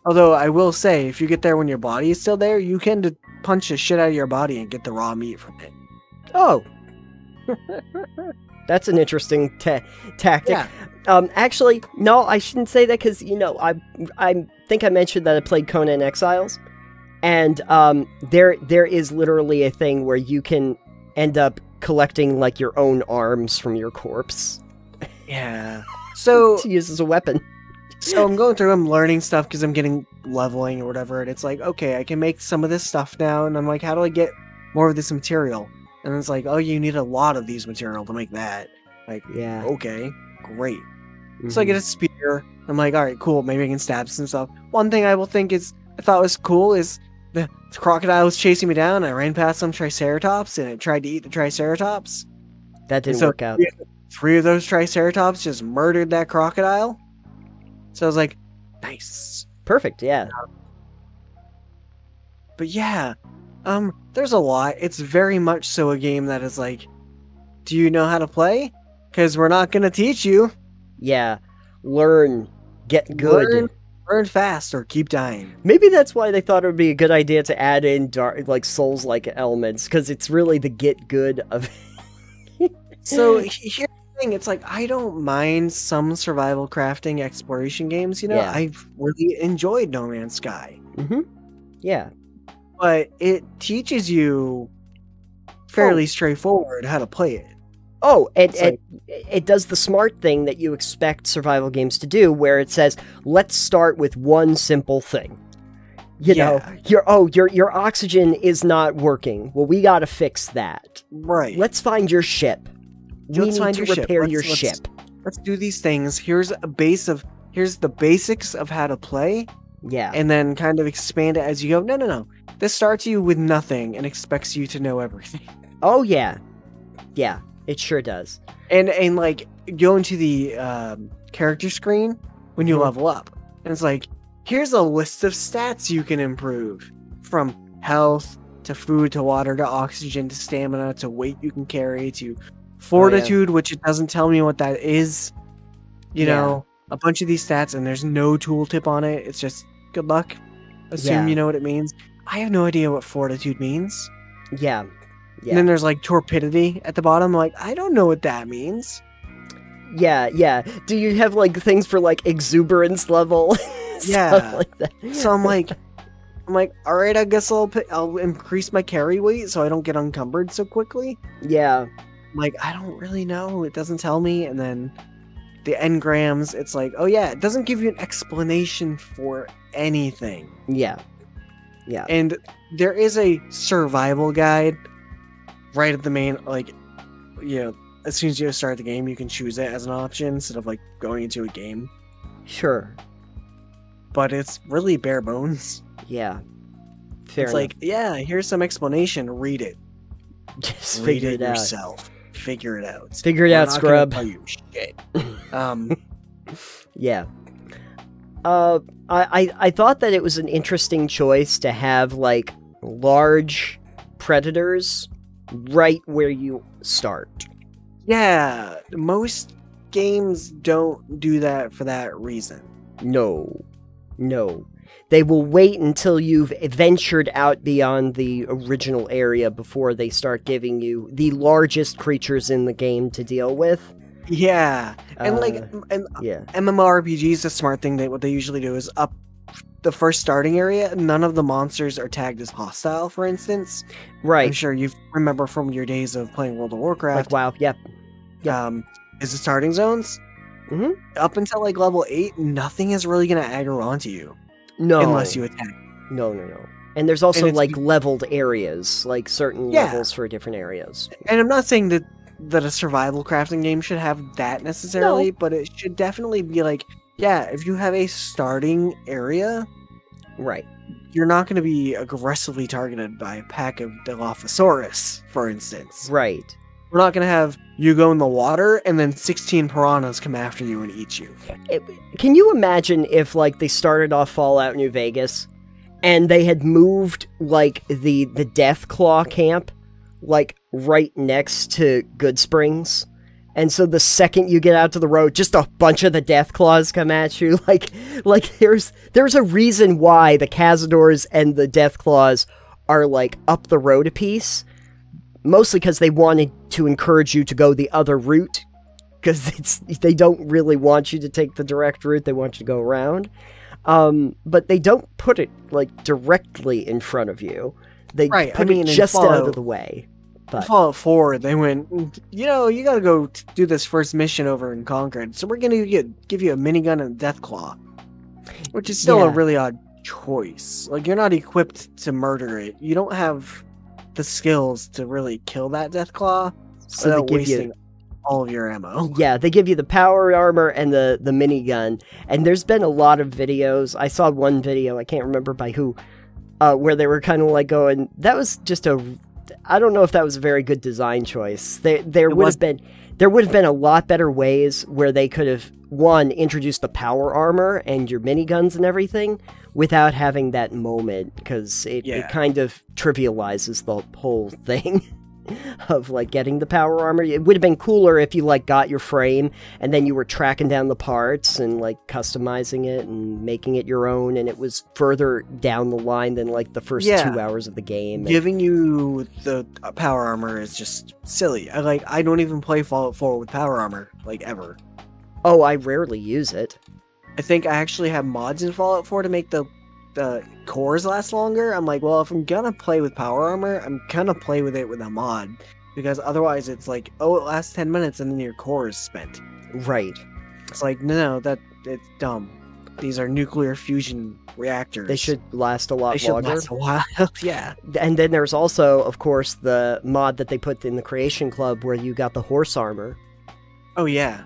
Although I will say, if you get there when your body is still there, you can punch the shit out of your body and get the raw meat from it. Oh. That's an interesting tactic. Yeah. Actually, no, I shouldn't say that because, you know, I think I mentioned that I played Conan Exiles. And there is literally a thing where you can end up collecting, like, your own arms from your corpse. Yeah. So to use as a weapon. So I'm going through, I'm learning stuff because I'm getting leveling or whatever, and it's like, okay, I can make some of this stuff now, and I'm like, how do I get more of this material? And it's like, oh, you need a lot of these material to make that. Like, yeah, okay, great. So I get a spear. I'm like, all right, cool, maybe I can stab some stuff. One thing I thought was cool is the crocodile was chasing me down. I ran past some triceratops, and it tried to eat the triceratops. That didn't work out. 3 of those triceratops just murdered that crocodile. So I was like, nice. Perfect, yeah. But yeah, there's a lot. It's very much so a game that is like, do you know how to play? Because we're not going to teach you. Yeah, learn, get good. Learn fast or keep dying. Maybe that's why they thought it would be a good idea to add in Souls-like elements, because it's really the get good of it. So here's the thing, it's like, I don't mind some survival crafting exploration games, you know? Yeah. I've really enjoyed No Man's Sky. Yeah. But it teaches you fairly straightforward how to play it. Oh, it does the smart thing that you expect survival games to do, where it says, let's start with one simple thing. You know, your oxygen is not working. Well, we gotta fix that. Right. Let's find your ship. We need to repair your ship. Let's do these things. Here's the basics of how to play. Yeah. And then kind of expand it as you go. No. This starts you with nothing and expects you to know everything. Oh, yeah. Yeah, it sure does. And like, go into the character screen when you level up. And it's like, here's a list of stats you can improve. From health, to food, to water, to oxygen, to stamina, to weight you can carry, to fortitude, which it doesn't tell me what that is. You know, a bunch of these stats, and there's no tooltip on it. It's just, good luck. Assume you know what it means. I have no idea what fortitude means. Yeah. And then there's like torpidity at the bottom. Like, I don't know what that means. Yeah. Do you have like things for like exuberance level? Yeah. Like that. So I'm like, all right, I guess I'll increase my carry weight so I don't get encumbered so quickly. Yeah. Like, I don't really know. It doesn't tell me. And then the engrams, it's like, oh yeah, it doesn't give you an explanation for anything. Yeah. And there is a survival guide right at the main, like, you know, as soon as you start the game, you can choose it as an option instead of like going into a game. Sure. But it's really bare bones. Yeah. Fair enough. Like, yeah, here's some explanation. Read it. Just Read figure it out yourself. Figure it out. Figure it out, scrub. Tell you shit. Yeah. I thought that it was an interesting choice to have like large predators right where you start. Yeah, most games don't do that for that reason. No. They will wait until you've ventured out beyond the original area before they start giving you the largest creatures in the game to deal with. Yeah, and MMORPGs, the smart thing that what they usually do is up the first starting area. None of the monsters are tagged as hostile, for instance. Right. I'm sure you remember from your days of playing World of Warcraft. Like WoW. Yep. Is the starting zones? Up until like level 8, nothing is really gonna aggro onto you. No. Unless you attack. No. And there's also like leveled areas, like certain levels for different areas. And I'm not saying that a survival crafting game should have that necessarily, but it should definitely be like, yeah, if you have a starting area, right, you're not going to be aggressively targeted by a pack of Dilophosaurus, for instance. Right. We're not going to have you go in the water and then 16 piranhas come after you and eat you. Can you imagine if like they started off Fallout New Vegas and they had moved like the Deathclaw camp like right next to Good Springs, and so the second you get out to the road, just a bunch of the Deathclaws come at you. Like there's a reason why the Cazadors and the Deathclaws are like up the road a piece, mostly because they wanted to encourage you to go the other route, because they don't really want you to take the direct route, they want you to go around. But they don't put it like directly in front of you. They put it just out of the way. But Fallout 4, they went, you gotta go do this first mission over in Concord, so we're gonna give you a minigun and a Deathclaw. Which is still a really odd choice. Like, you're not equipped to murder it. You don't have the skills to really kill that Deathclaw without wasting all of your ammo. Yeah, they give you the power armor and the minigun, and there's been a lot of videos. I saw one video, I can't remember by who, where they were kind of like going, that was just I don't know if that was a very good design choice. There would have been a lot better ways where they could have, one, introduced the power armor and your miniguns and everything without having that moment, because it kind of trivializes the whole thing of like getting the power armor. It would have been cooler if you like got your frame and then you were tracking down the parts and like customizing it and making it your own, and it was further down the line than like the first 2 hours of the game. Giving you the power armor is just silly. I don't even play Fallout 4 with power armor, like, ever. Oh, I rarely use it. I think I actually have mods in Fallout 4 to make the cores last longer. I'm like, well, if I'm gonna play with power armor, I'm gonna play with it with a mod, because otherwise it's like, oh, it lasts 10 minutes and then your core is spent. Right. It's like, no, it's dumb. These are nuclear fusion reactors. They should last a lot longer. Last a while. Yeah. And then there's also, of course, the mod that they put in the Creation Club where you got the horse armor. Oh yeah.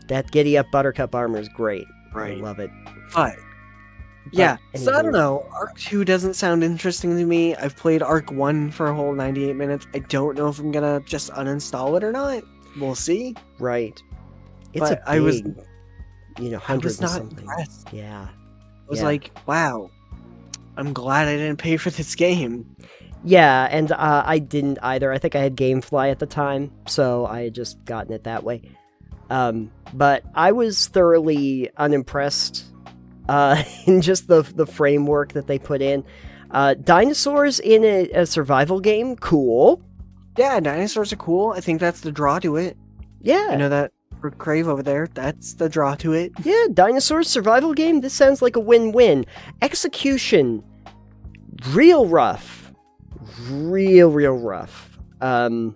That Giddy Up Buttercup armor is great. Right. I love it. But yeah, so I don't know. Arc 2 doesn't sound interesting to me. I've played Arc 1 for a whole 98 minutes. I don't know if I'm gonna just uninstall it or not. We'll see. Right. It's but a big, I was not something. Impressed. Yeah. I was like, wow, I'm glad I didn't pay for this game. Yeah, and I didn't either. I think I had Gamefly at the time, so I had just gotten it that way. But I was thoroughly unimpressed in just the framework that they put in. Dinosaurs in a survival game, cool. Yeah, dinosaurs are cool. I think that's the draw to it. Yeah. I know that for Craeve over there, that's the draw to it. Yeah, dinosaurs survival game, this sounds like a win-win. Execution, real rough. Real rough. I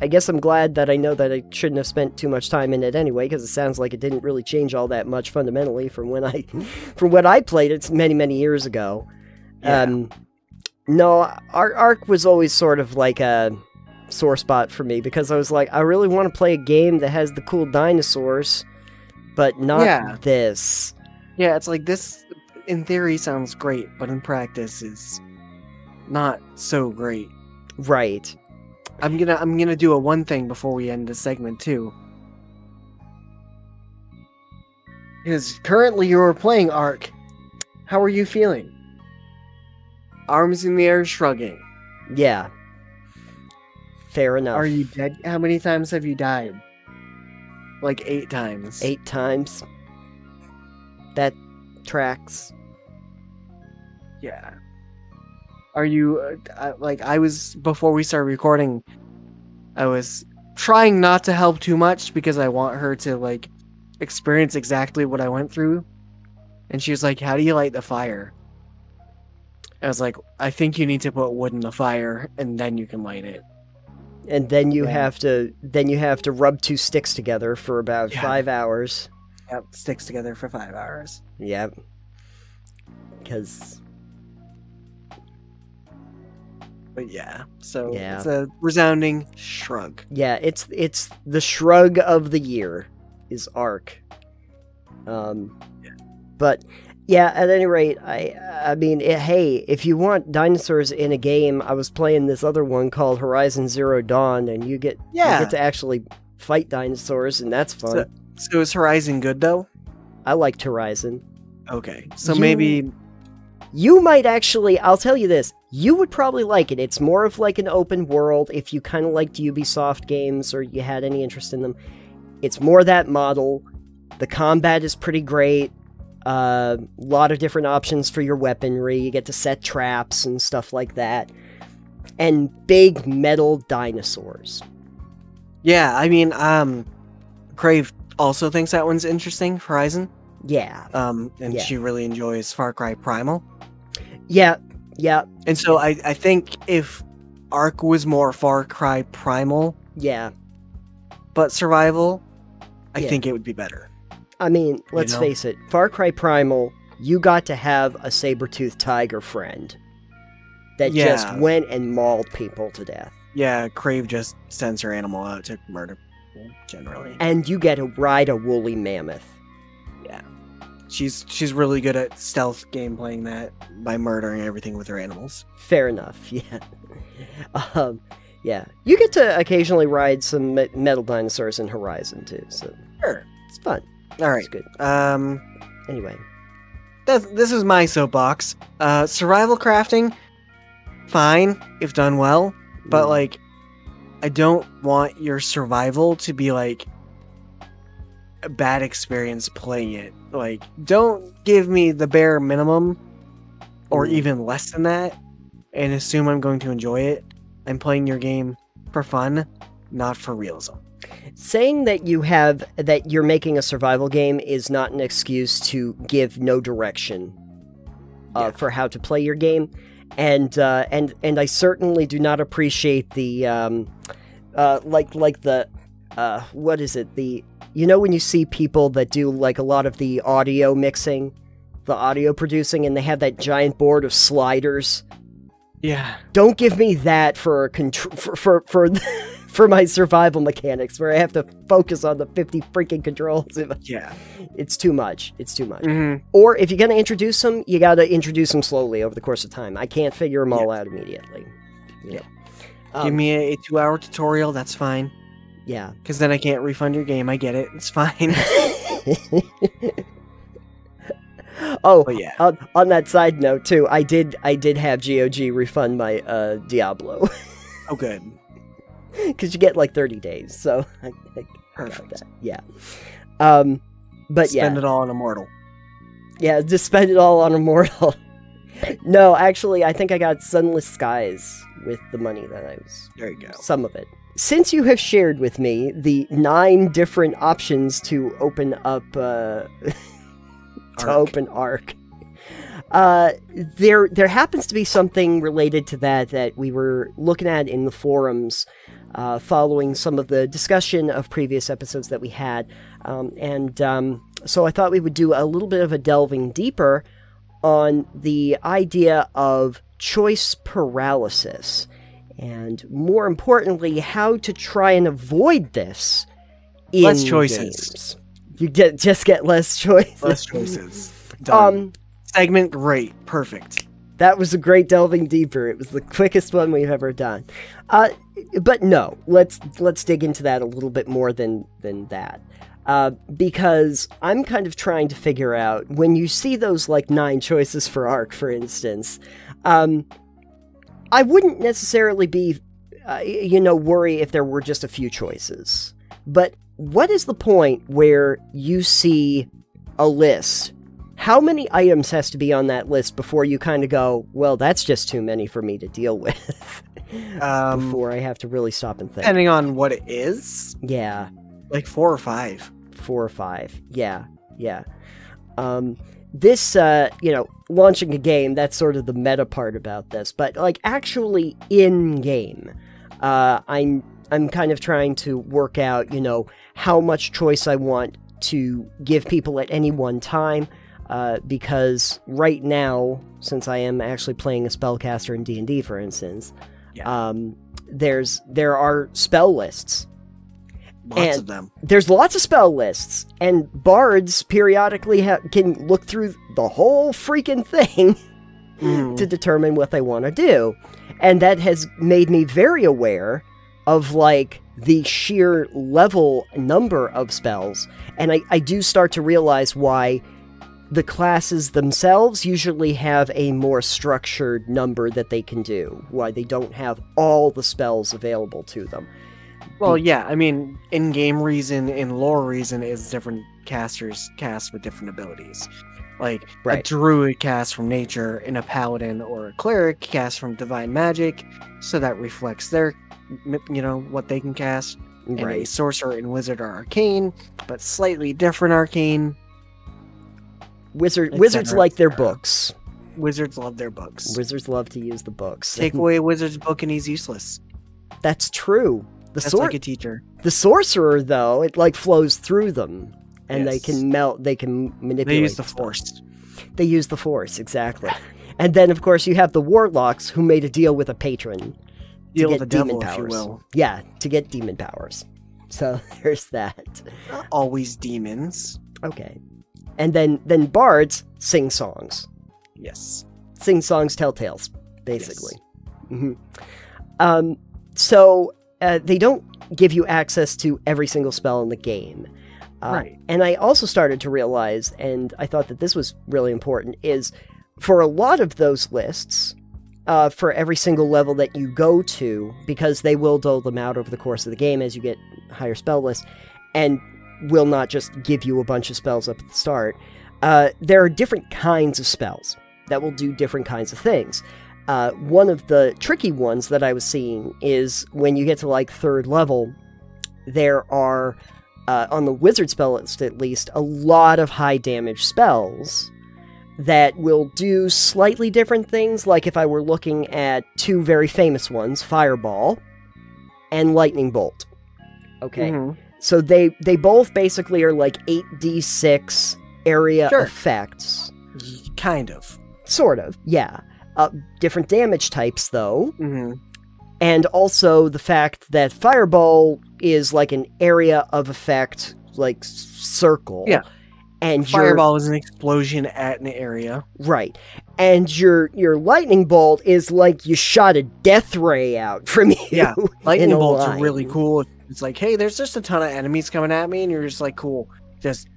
guess I'm glad that I know that I shouldn't have spent too much time in it anyway, because it sounds like it didn't really change all that much fundamentally from when I played it many years ago. Yeah. No, Ark was always sort of like a sore spot for me, because I was like, I really want to play a game that has the cool dinosaurs, but not this. Yeah, it's like this in theory sounds great, but in practice is not so great. Right. I'm gonna do a one thing before we end this segment too. Because currently you're playing Ark. How are you feeling? Arms in the air shrugging. Yeah. Fair enough. Are you dead? How many times have you died? Like 8 times. 8 times. That tracks. Yeah. Are you, I was, before we started recording, I was trying not to help too much because I want her to, like, experience exactly what I went through. And she was like, how do you light the fire? I was like, I think you need to put wood in the fire and then you can light it. And then you have to rub two sticks together for about 5 hours. Yep, sticks together for 5 hours. Yep. Because... But yeah, so it's a resounding shrug. Yeah, it's the shrug of the year is Ark. But yeah, at any rate, I mean, hey, if you want dinosaurs in a game, I was playing this other one called Horizon Zero Dawn, and you get to actually fight dinosaurs, and that's fun. So is Horizon good though? I liked Horizon. Okay, so maybe you might actually. I'll tell you this. You would probably like it. It's more of like an open world if you kind of liked Ubisoft games or you had any interest in them. It's more that model. The combat is pretty great. A lot of different options for your weaponry. You get to set traps and stuff like that. And big metal dinosaurs. Yeah, I mean, Craeve also thinks that one's interesting, Horizon. Yeah. And she really enjoys Far Cry Primal. Yeah. Yeah. And so I think if Ark was more Far Cry Primal, but survival, I think it would be better. I mean, let's face it, Far Cry Primal, you got to have a saber-toothed tiger friend that just went and mauled people to death. Yeah, Craeve just sends her animal out to murder people, generally. And you get to ride a woolly mammoth. Yeah. She's really good at stealth game playing that by murdering everything with her animals. Fair enough, yeah. Yeah. You get to occasionally ride some metal dinosaurs in Horizon, too, so... Sure. It's fun. All right. It's good. Anyway. This is my soapbox. Survival crafting, fine, if done well, but, like, I don't want your survival to be, like, a bad experience playing it. Like, don't give me the bare minimum, or even less than that, and assume I'm going to enjoy it. I'm playing your game for fun, not for realism. Saying that you're making a survival game is not an excuse to give no direction for how to play your game, and I certainly do not appreciate the what is it, when you see people that do like a lot of the audio mixing, the audio producing, and they have that giant board of sliders. Yeah. Don't give me that for for my survival mechanics, where I have to focus on the 50 freaking controls. Yeah. It's too much. It's too much. Mm-hmm. Or if you're going to introduce them, you got to introduce them slowly over the course of time. I can't figure them all out immediately. Yeah. Give me a 2-hour tutorial, that's fine. Yeah. Because then I can't refund your game. I get it. It's fine. On that side note, too, I did have GOG refund my Diablo. Oh, good. Because you get like 30 days, so I perfect. Got that. Yeah. But spend it all on Immortal. Yeah, just spend it all on Immortal. No, actually, I think I got Sunless Skies with the money that I was... There you go. Some of it. Since you have shared with me the 9 different options to open up... open Ark, there happens to be something related to that we were looking at in the forums following some of the discussion of previous episodes that we had. So I thought we would do a little bit of a delving deeper on the idea of choice paralysis, and more importantly, how to try and avoid this in less choices. Games. You just get less choices. Less choices. Done. Segment great. Perfect. That was a great delving deeper. It was the quickest one we've ever done. But no, let's dig into that a little bit more than that. Because I'm kind of trying to figure out, when you see those like 9 choices for Ark, for instance, I wouldn't necessarily be, worry if there were just a few choices. But what is the point where you see a list? How many items has to be on that list before you kind of go, well, that's just too many for me to deal with? Before I have to really stop and think. Depending on what it is. Yeah. Like 4 or 5. 4 or 5. Yeah. This, launching a game, that's sort of the meta part about this. But, like, actually in-game, I'm I'm kind of trying to work out, you know, how much choice I want to give people at any one time, because right now, since I am actually playing a spellcaster in D&D, for instance, there are spell lists. Lots of them. There's lots of spell lists, and bards periodically can look through the whole freaking thing to determine what they want to do. And that has made me very aware of, like, the sheer level number of spells. And I do start to realize why the classes themselves usually have a more structured number that they can do, why they don't have all the spells available to them. Well, yeah, I mean, in-game reason and lore reason is different casters cast with different abilities. Like, a druid cast from nature, and a paladin or a cleric cast from divine magic, so that reflects their, you know, what they can cast. And a sorcerer and wizard are arcane, but slightly different arcane. Wizards like their books. Wizards love their books. Wizards love to use the books. Take away a wizard's book and he's useless. That's true. That's like a teacher. The sorcerer, though, it like flows through them, and they can manipulate. They use the force. They use the force, exactly. And then, of course, you have the warlocks who made a deal with a patron. Deal with the devil, if you will. Yeah, to get demon powers. So there's that. Not always demons. Okay. And then bards sing songs. Yes. Sing songs, tell tales, basically. Yes. So they don't give you access to every single spell in the game. And I also started to realize, and I thought that this was really important, is for a lot of those lists, for every single level that you go to, because they will dole them out over the course of the game as you get higher spell lists, and will not just give you a bunch of spells up at the start, there are different kinds of spells that will do different kinds of things. One of the tricky ones that I was seeing is when you get to like 3rd level, there are, on the wizard spell list at least, a lot of high damage spells that will do slightly different things. Like if I were looking at 2 very famous ones, Fireball and Lightning Bolt. Okay. So they both basically are like 8d6 area effects. Kind of. Sort of, yeah. Different damage types, though. And also the fact that Fireball is like an area of effect, like circle. Yeah. And Fireball is an explosion at an area. Right. And your Lightning Bolt is like you shot a death ray out from you. Yeah, Lightning Bolts are really cool. It's like, hey, there's just a ton of enemies coming at me, and you're just like, cool. Just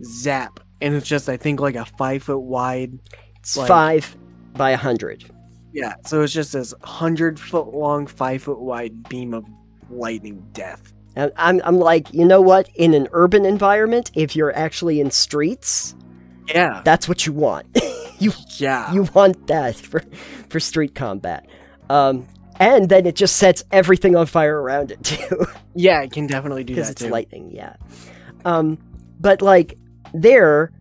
zap. And it's just, I think, like a 5 foot wide. It's 5 by 100. Yeah, so it's just this 100 foot long, 5 foot wide beam of lightning death. And I'm like, you know what? In an urban environment, if you're actually in streets, that's what you want. you want that for street combat. And then it just sets everything on fire around it too. Yeah, it can definitely do that because it's lightning. Yeah. But like there,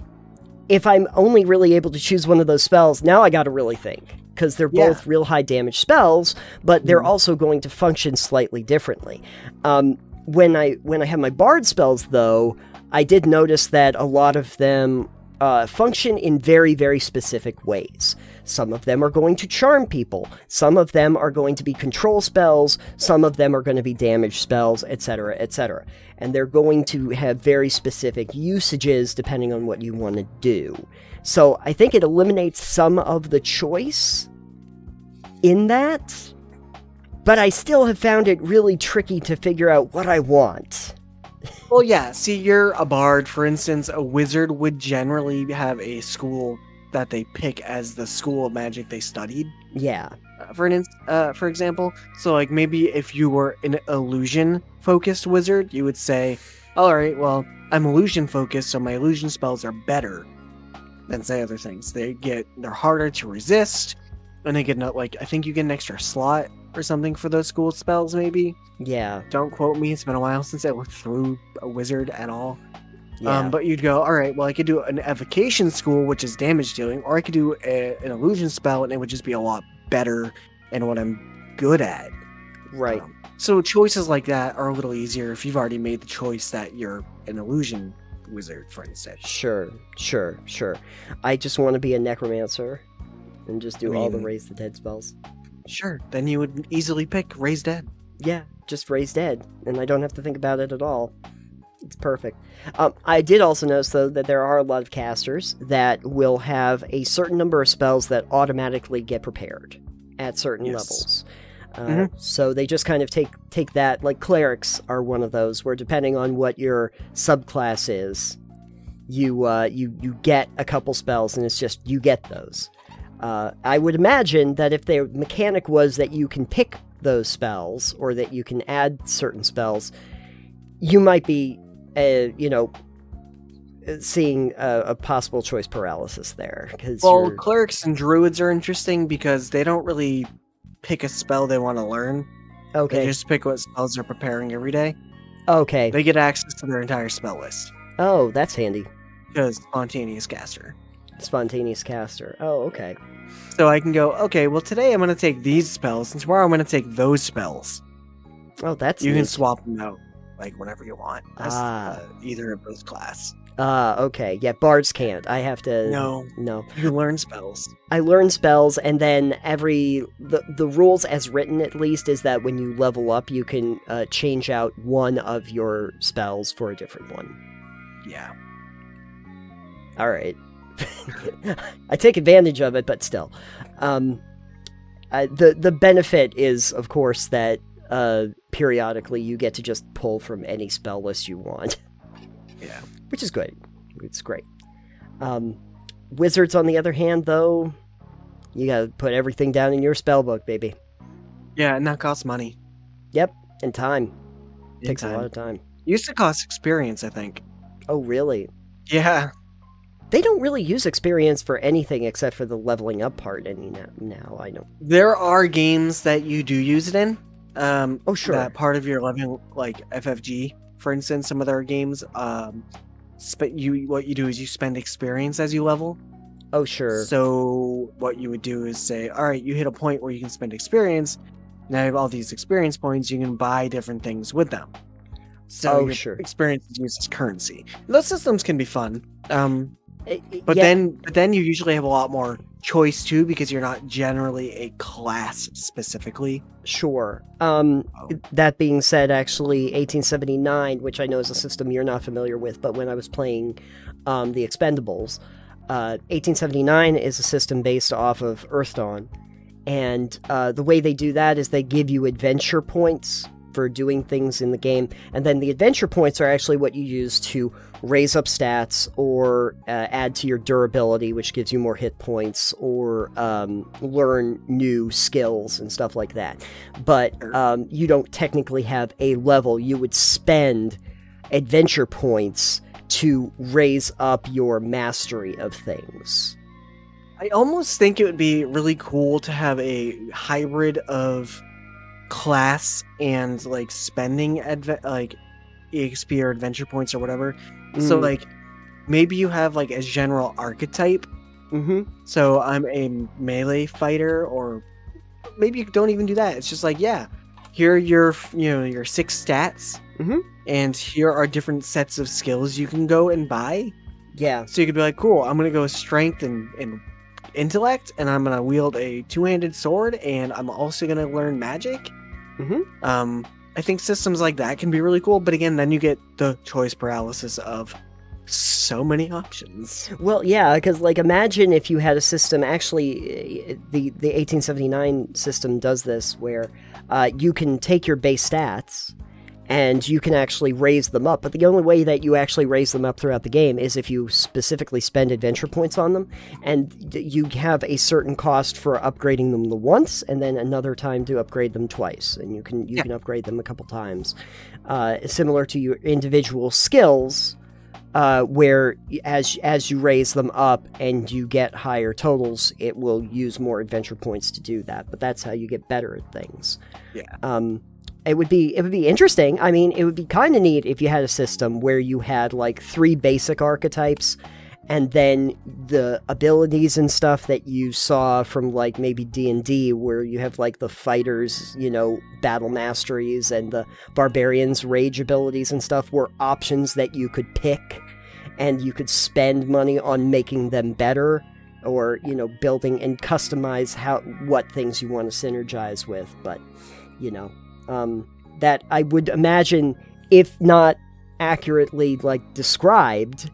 if I'm only really able to choose one of those spells, now I got to really think. Because they're both real high damage spells, but they're also going to function slightly differently. When I have my bard spells, though, I did notice that a lot of them function in very, very specific ways. Some of them are going to charm people. Some of them are going to be control spells. Some of them are going to be damage spells, etc., etc. And they're going to have very specific usages depending on what you want to do. So I think it eliminates some of the choice in that, but I still have found it really tricky to figure out what I want. Well, yeah, see, you're a bard, for instance. A wizard would generally have a school that they pick as the school of magic they studied. Yeah. For example, so like maybe if you were an illusion-focused wizard, you would say, all right, well, I'm illusion-focused, so my illusion spells are better than say other things. They're harder to resist, and they get I think you get an extra slot or something for those school spells, maybe. Yeah. Don't quote me. It's been a while since I looked through a wizard at all. Yeah. But you'd go, all right, well, I could do an evocation school, which is damage dealing, or I could do an illusion spell, and it would just be a lot better in what I'm good at. Right. So choices like that are a little easier if you've already made the choice that you're an illusion wizard, for instance. Sure. I just want to be a necromancer and just do all the raise the dead spells. Sure, then you would easily pick raise dead. Yeah, just raise dead, and I don't have to think about it at all. It's perfect. I did also notice, though, that there are a lot of casters that will have a certain number of spells that automatically get prepared at certain levels. So they just kind of take that, like clerics are one of those, where depending on what your subclass is, you get a couple spells, and it's just, you get those. I would imagine that if the mechanic was that you can pick those spells, or that you can add certain spells, you might be, seeing a possible choice paralysis there. Well, clerics and druids are interesting because they don't really pick a spell they want to learn. Okay. They just pick what spells they're preparing every day. Okay. They get access to their entire spell list. Oh, that's handy. Because spontaneous caster. Spontaneous caster. Oh, okay. So I can go, okay, well today I'm going to take these spells, and tomorrow I'm going to take those spells. Oh, that's You neat. can swap them out, like, whenever you want. As either of those class. Okay. Yeah, bards can't. I have to... No. You learn spells. I learn spells, and then the rules as written, at least, is that when you level up, you can change out one of your spells for a different one. Yeah. Alright. I take advantage of it, but still. The benefit is, of course, that periodically you get to just pull from any spell list you want. Yeah. Which is good. It's great. Wizards, on the other hand, though, you gotta put everything down in your spellbook, baby. Yeah, and that costs money. Yep, and time. Takes a lot of time. Used to cost experience, I think. Oh, really? Yeah. They don't really use experience for anything except for the leveling up part now, I know. There are games that you do use it in. Oh, sure. That part of your level, like FFG, for instance, some of their games, what you do is you spend experience as you level. Oh, sure. So what you would do is say, all right, you hit a point where you can spend experience. Now you have all these experience points. You can buy different things with them. So sure. Experience is used as currency. Those systems can be fun. But yeah. then you usually have a lot more choice too, because you're not generally a class specifically. Sure. That being said, actually, 1879, which I know is a system you're not familiar with, but when I was playing the Expendables, 1879 is a system based off of Earthdawn, and the way they do that is they give you adventure points for doing things in the game, and then the adventure points are actually what you use to raise up stats or add to your durability, which gives you more hit points, or learn new skills and stuff like that. But you don't technically have a level. You would spend adventure points to raise up your mastery of things. I almost think it would be really cool to have a hybrid of class and like spending like EXP or adventure points or whatever. So like maybe you have like a general archetype. So I'm a melee fighter, or maybe you don't even do that. It's just like, yeah, here are your your 6 stats, and here are different sets of skills you can go and buy. Yeah. So you could be like, cool, I'm gonna go strength and intellect, and I'm gonna wield a 2-handed sword, and I'm also gonna learn magic. I think systems like that can be really cool, but again, then you get the choice paralysis of so many options. Well, yeah, because like imagine if you had a system, actually the 1879 system does this, where you can take your base stats and you can actually raise them up, but the only way that you actually raise them up throughout the game is if you specifically spend adventure points on them, and you have a certain cost for upgrading them once, and then another time to upgrade them twice, and you can upgrade them a couple times. Similar to your individual skills, where as you raise them up and you get higher totals, it will use more adventure points to do that, but that's how you get better at things. Yeah. It would be interesting. I mean, it would be kind of neat if you had a system where you had like 3 basic archetypes, and then the abilities and stuff that you saw from, like, maybe D&D, where you have, like, the fighters, you know, battle masteries, and the barbarians rage abilities and stuff were options that you could pick, and you could spend money on making them better, or, you know, building and customize what things you want to synergize with. But, you know, that I would imagine, if not accurately, like, described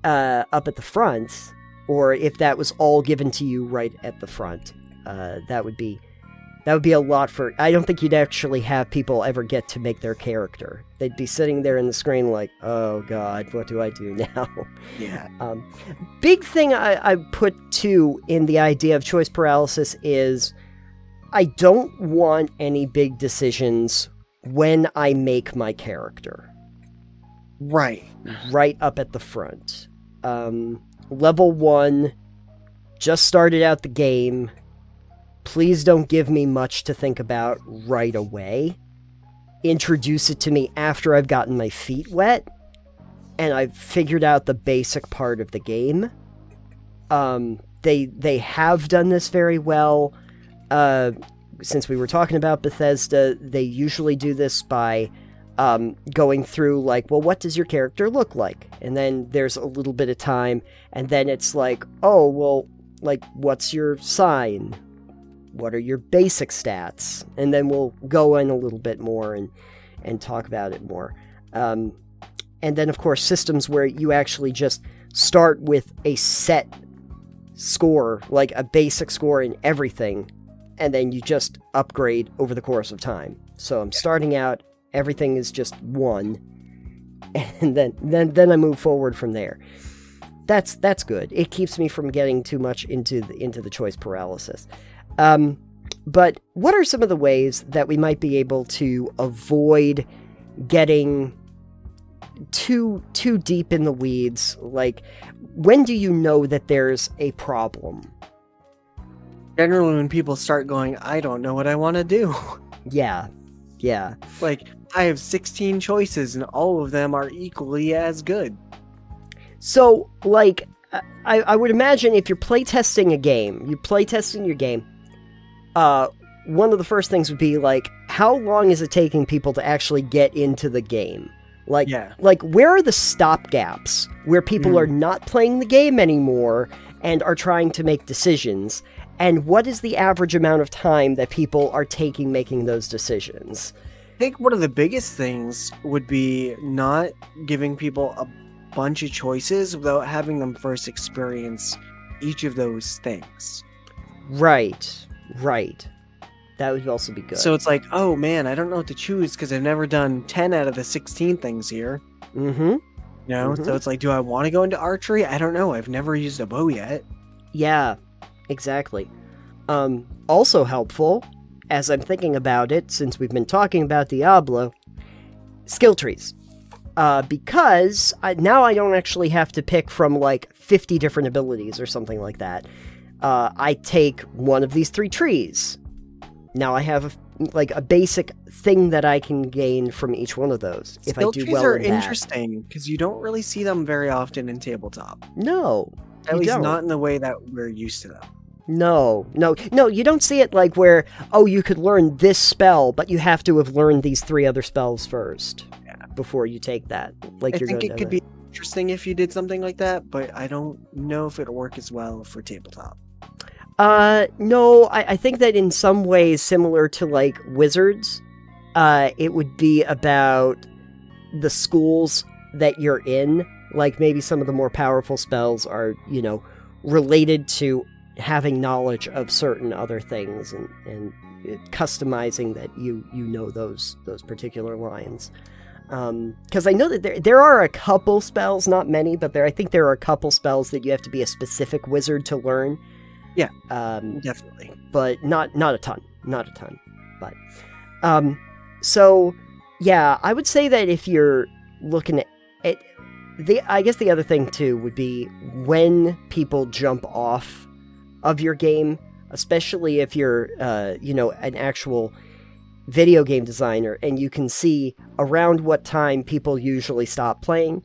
up at the front, or if that was all given to you right at the front, that would be a lot for... I don't think you'd actually have people ever get to make their character. They'd be sitting there in the screen like, oh god, what do I do now? Yeah. Big thing I put, too, in the idea of choice paralysis is I don't want any big decisions when I make my character. Right. Right up at the front. Level 1, just started out the game. Please don't give me much to think about right away. Introduce it to me after I've gotten my feet wet, and I've figured out the basic part of the game. They have done this very well. Since we were talking about Bethesda, they usually do this by going through, like, well, what does your character look like? And then there's a little bit of time, and then it's like, oh, well, like, what's your sign? What are your basic stats? And then we'll go in a little bit more and talk about it more. And then, of course, systems where you actually just start with a set score, like a basic score in everything, and then you just upgrade over the course of time. So I'm starting out, everything is just 1, and then I move forward from there. That's good. It keeps me from getting too much into the choice paralysis. But what are some of the ways that we might be able to avoid getting too deep in the weeds? Like, when do you know that there's a problem? Generally, when people start going, I don't know what I want to do. Yeah. Like, I have 16 choices, and all of them are equally as good. So, like, I would imagine if you're playtesting a game, your game, one of the first things would be, like, how long is it taking people to actually get into the game? Like, like, where are the stopgaps where people are not playing the game anymore and are trying to make decisions? And what is the average amount of time that people are taking making those decisions? I think one of the biggest things would be not giving people a bunch of choices without having them first experience each of those things. Right. That would also be good. So it's like, oh man, I don't know what to choose because I've never done 10 out of the 16 things here. Mm-hmm. You know, so it's like, do I want to go into archery? I don't know. I've never used a bow yet. Yeah, exactly. Also helpful, as I'm thinking about it, since we've been talking about Diablo, skill trees. Because now I don't actually have to pick from, like, 50 different abilities or something like that. I take one of these 3 trees. Now I have, like, a basic thing that I can gain from each one of those. If I do well in that. Skill trees are interesting, because you don't really see them very often in tabletop. No, At least not in the way that we're used to them. No, you don't see it like where, oh, you could learn this spell, but you have to have learned these 3 other spells first before you take that. Like, I think it could be interesting if you did something like that, but I don't know if it'll work as well for tabletop. No, I think that in some ways, similar to, like, Wizards, it would be about the schools that you're in. Like, maybe some of the more powerful spells are, you know, related to having knowledge of certain other things and customizing that you know those particular lines. Because I know that there are a couple spells, not many, but I think there are a couple spells that you have to be a specific wizard to learn. Yeah, definitely. But not a ton. But, so, yeah, I would say that if you're looking at it, I guess the other thing, too, would be when people jump off of your game, especially if you're, you know, an actual video game designer, and you can see around what time people usually stop playing.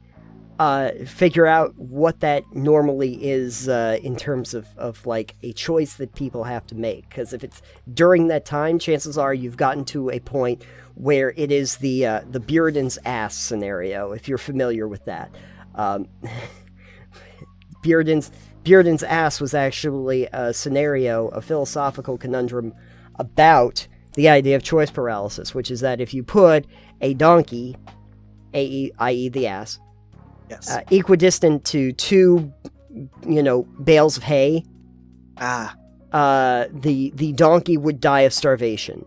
figure out what that normally is in terms of like a choice that people have to make. Because if it's during that time, chances are you've gotten to a point where it is the Bearden's ass scenario, if you're familiar with that. Bearden's ass was actually a scenario, a philosophical conundrum about the idea of choice paralysis, which is that if you put a donkey, i.e. the ass, Yes. Equidistant to 2, bales of hay, the donkey would die of starvation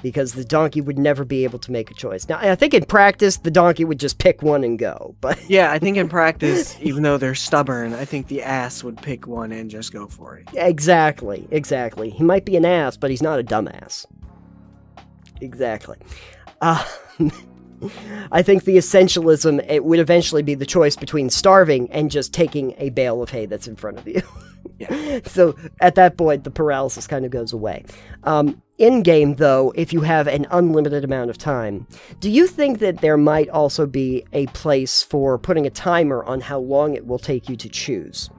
because the donkey would never be able to make a choice. Now, I think in practice, the donkey would just pick one and go. But yeah, I think in practice, even though they're stubborn, I think the ass would pick one and just go for it. Exactly. He might be an ass, but he's not a dumbass. Exactly. I think the essentialism, it would eventually be the choice between starving and just taking a bale of hay that's in front of you. Yeah. So at that point, the paralysis kind of goes away. In-game, though, if you have an unlimited amount of time, do you think that there might also be a place for putting a timer on how long it will take you to choose?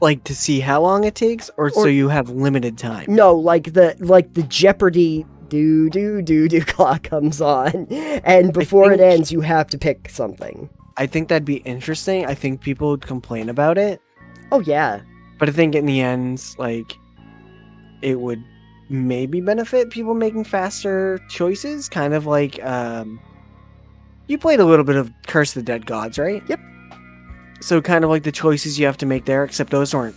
Like to see how long it takes, or so you have limited time? No, like the Jeopardy do clock comes on, and before it ends, you have to pick something. I think that'd be interesting. I think people would complain about it. Oh, yeah. But I think in the end, like, it would maybe benefit people making faster choices. Kind of like, you played a little bit of Curse of the Dead Gods, right? Yep. So kind of like the choices you have to make there, except those aren't,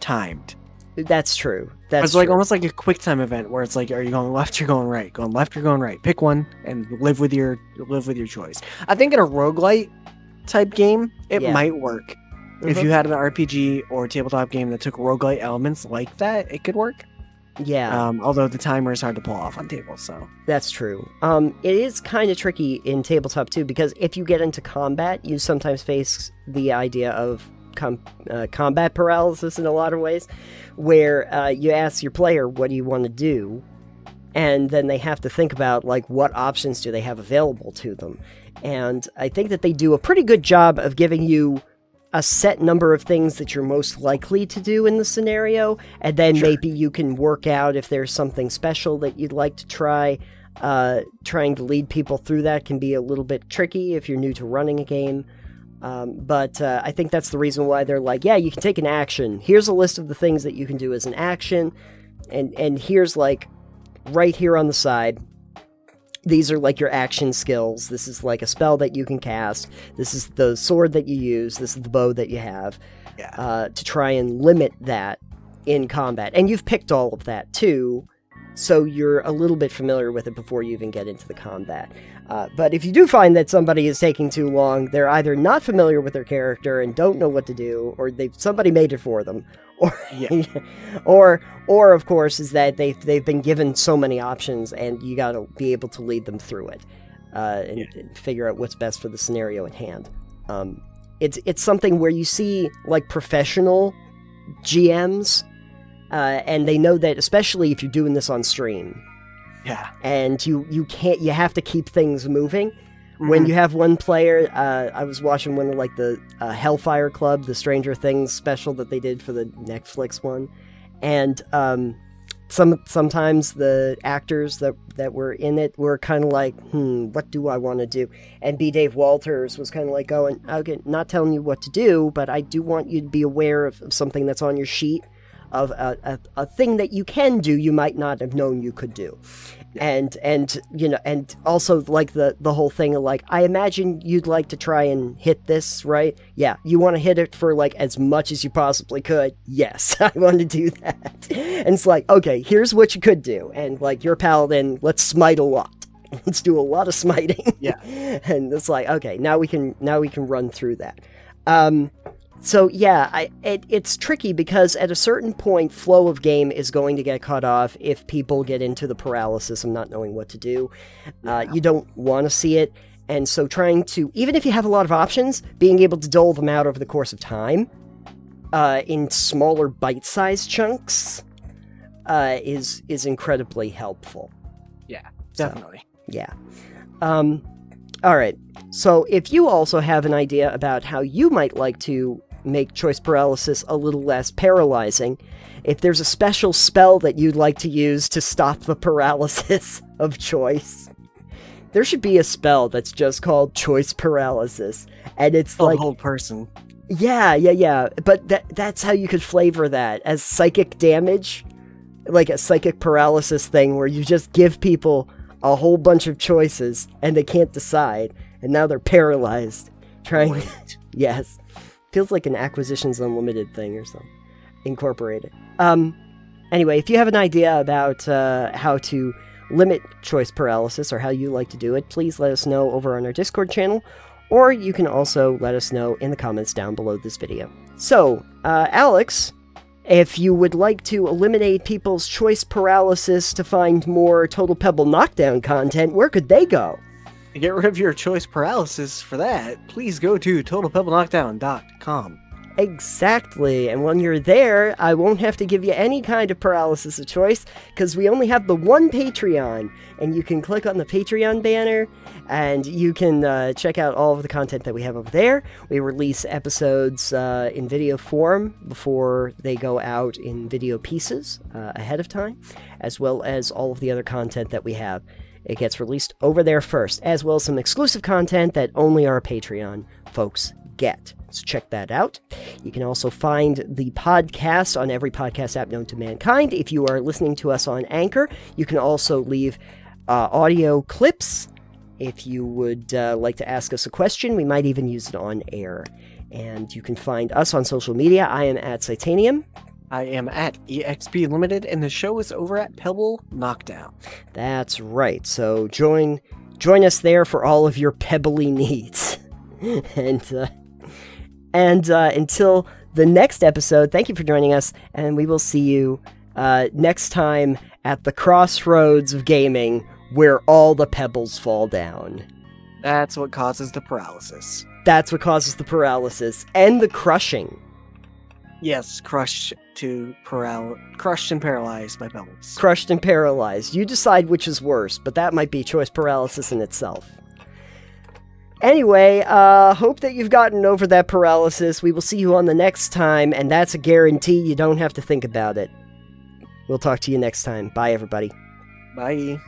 timed. That's true. It's like almost like a quick time event where it's like, are you going left or going right? Going left or going right? Pick one and live with your choice. I think in a roguelite type game, it might work. Mm-hmm. If you had an RPG or tabletop game that took roguelite elements like that, it could work. Yeah. Although the timer is hard to pull off on tables, so. That's true. It is kind of tricky in tabletop too, because if you get into combat, you sometimes face the idea of combat paralysis in a lot of ways, where you ask your player, what do you want to do? And then they have to think about, like, what options do they have available to them? And I think that they do a pretty good job of giving you a set number of things that you're most likely to do in the scenario, and then maybe you can work out if there's something special that you'd like to try. Trying to lead people through that can be a little bit tricky if you're new to running a game. But I think that's the reason why they're like, yeah, you can take an action. Here's a list of the things that you can do as an action. And here's, like, right here on the side, these are, like, your action skills. This is, like, a spell that you can cast. This is the sword that you use. This is the bow that you have. To try and limit that in combat. And you've picked all of that, too. So you're a little bit familiar with it before you even get into the combat. But if you do find that somebody is taking too long, they're either not familiar with their character and don't know what to do, or somebody made it for them, or of course is that they've been given so many options and you got to be able to lead them through it and figure out what's best for the scenario at hand. It's something where you see, like, professional GMs. And they know that, especially if you're doing this on stream. Yeah. And you have to keep things moving. Mm-hmm. When you have one player, I was watching one of, like, the Hellfire Club, the Stranger Things special that they did for the Netflix one. And sometimes the actors that were in it were kind of like, what do I want to do? And B. Dave Walters was kind of like going, okay, not telling you what to do, but I do want you to be aware of something that's on your sheet. Of a thing that you can do you might not have known you could do. And and also, like, the whole thing of, like, I imagine you'd like to try and hit this, right? Yeah, you want to hit it for, like, as much as you possibly could. Yes, I want to do that. And it's like, okay, here's what you could do. And, like, you're a paladin, let's smite a lot. Let's do a lot of smiting. Yeah. And it's like, okay, now we can run through that. So yeah, it's tricky because at a certain point, flow of game is going to get cut off if people get into the paralysis of not knowing what to do. You don't want to see it, and so trying to, even if you have a lot of options, being able to dole them out over the course of time, in smaller bite-sized chunks, is incredibly helpful. Yeah, definitely. So, yeah. All right. So if you also have an idea about how you might like to make choice paralysis a little less paralyzing, if there's a special spell that you'd like to use to stop the paralysis of choice, there should be a spell that's just called choice paralysis. And it's like... the whole person. Yeah. But that's how you could flavor that, as psychic damage. Like a psychic paralysis thing where you just give people a whole bunch of choices and they can't decide. And now they're paralyzed. Yes. Feels like an Acquisitions Unlimited thing or something. Incorporated. Anyway, if you have an idea about how to limit choice paralysis or how you like to do it, please let us know over on our Discord channel, or you can also let us know in the comments down below this video. So, Alex, if you would like to eliminate people's choice paralysis to find more Total Pebble Knockdown content, where could they go? To get rid of your choice paralysis for that, please go to totalpebbleknockdown.com. Exactly, and when you're there, I won't have to give you any kind of paralysis of choice, because we only have the one Patreon, and you can click on the Patreon banner, and you can check out all of the content that we have over there. We release episodes in video form before they go out in video pieces ahead of time, as well as all of the other content that we have. It gets released over there first, as well as some exclusive content that only our Patreon folks get. So check that out. You can also find the podcast on every podcast app known to mankind. If you are listening to us on Anchor, you can also leave audio clips. If you would like to ask us a question, we might even use it on air. And you can find us on social media. I am at Titanium. I am at EXP Limited, and the show is over at Pebble Knockdown. That's right. So join us there for all of your pebbly needs. And until the next episode, thank you for joining us, and we will see you next time at the crossroads of gaming, where all the pebbles fall down. That's what causes the paralysis. That's what causes the paralysis and the crushing. Yes, crushed and paralyzed by pebbles. Crushed and paralyzed. You decide which is worse, but that might be choice paralysis in itself. Anyway, hope that you've gotten over that paralysis. We will see you on the next time, and that's a guarantee. You don't have to think about it. We'll talk to you next time. Bye, everybody. Bye.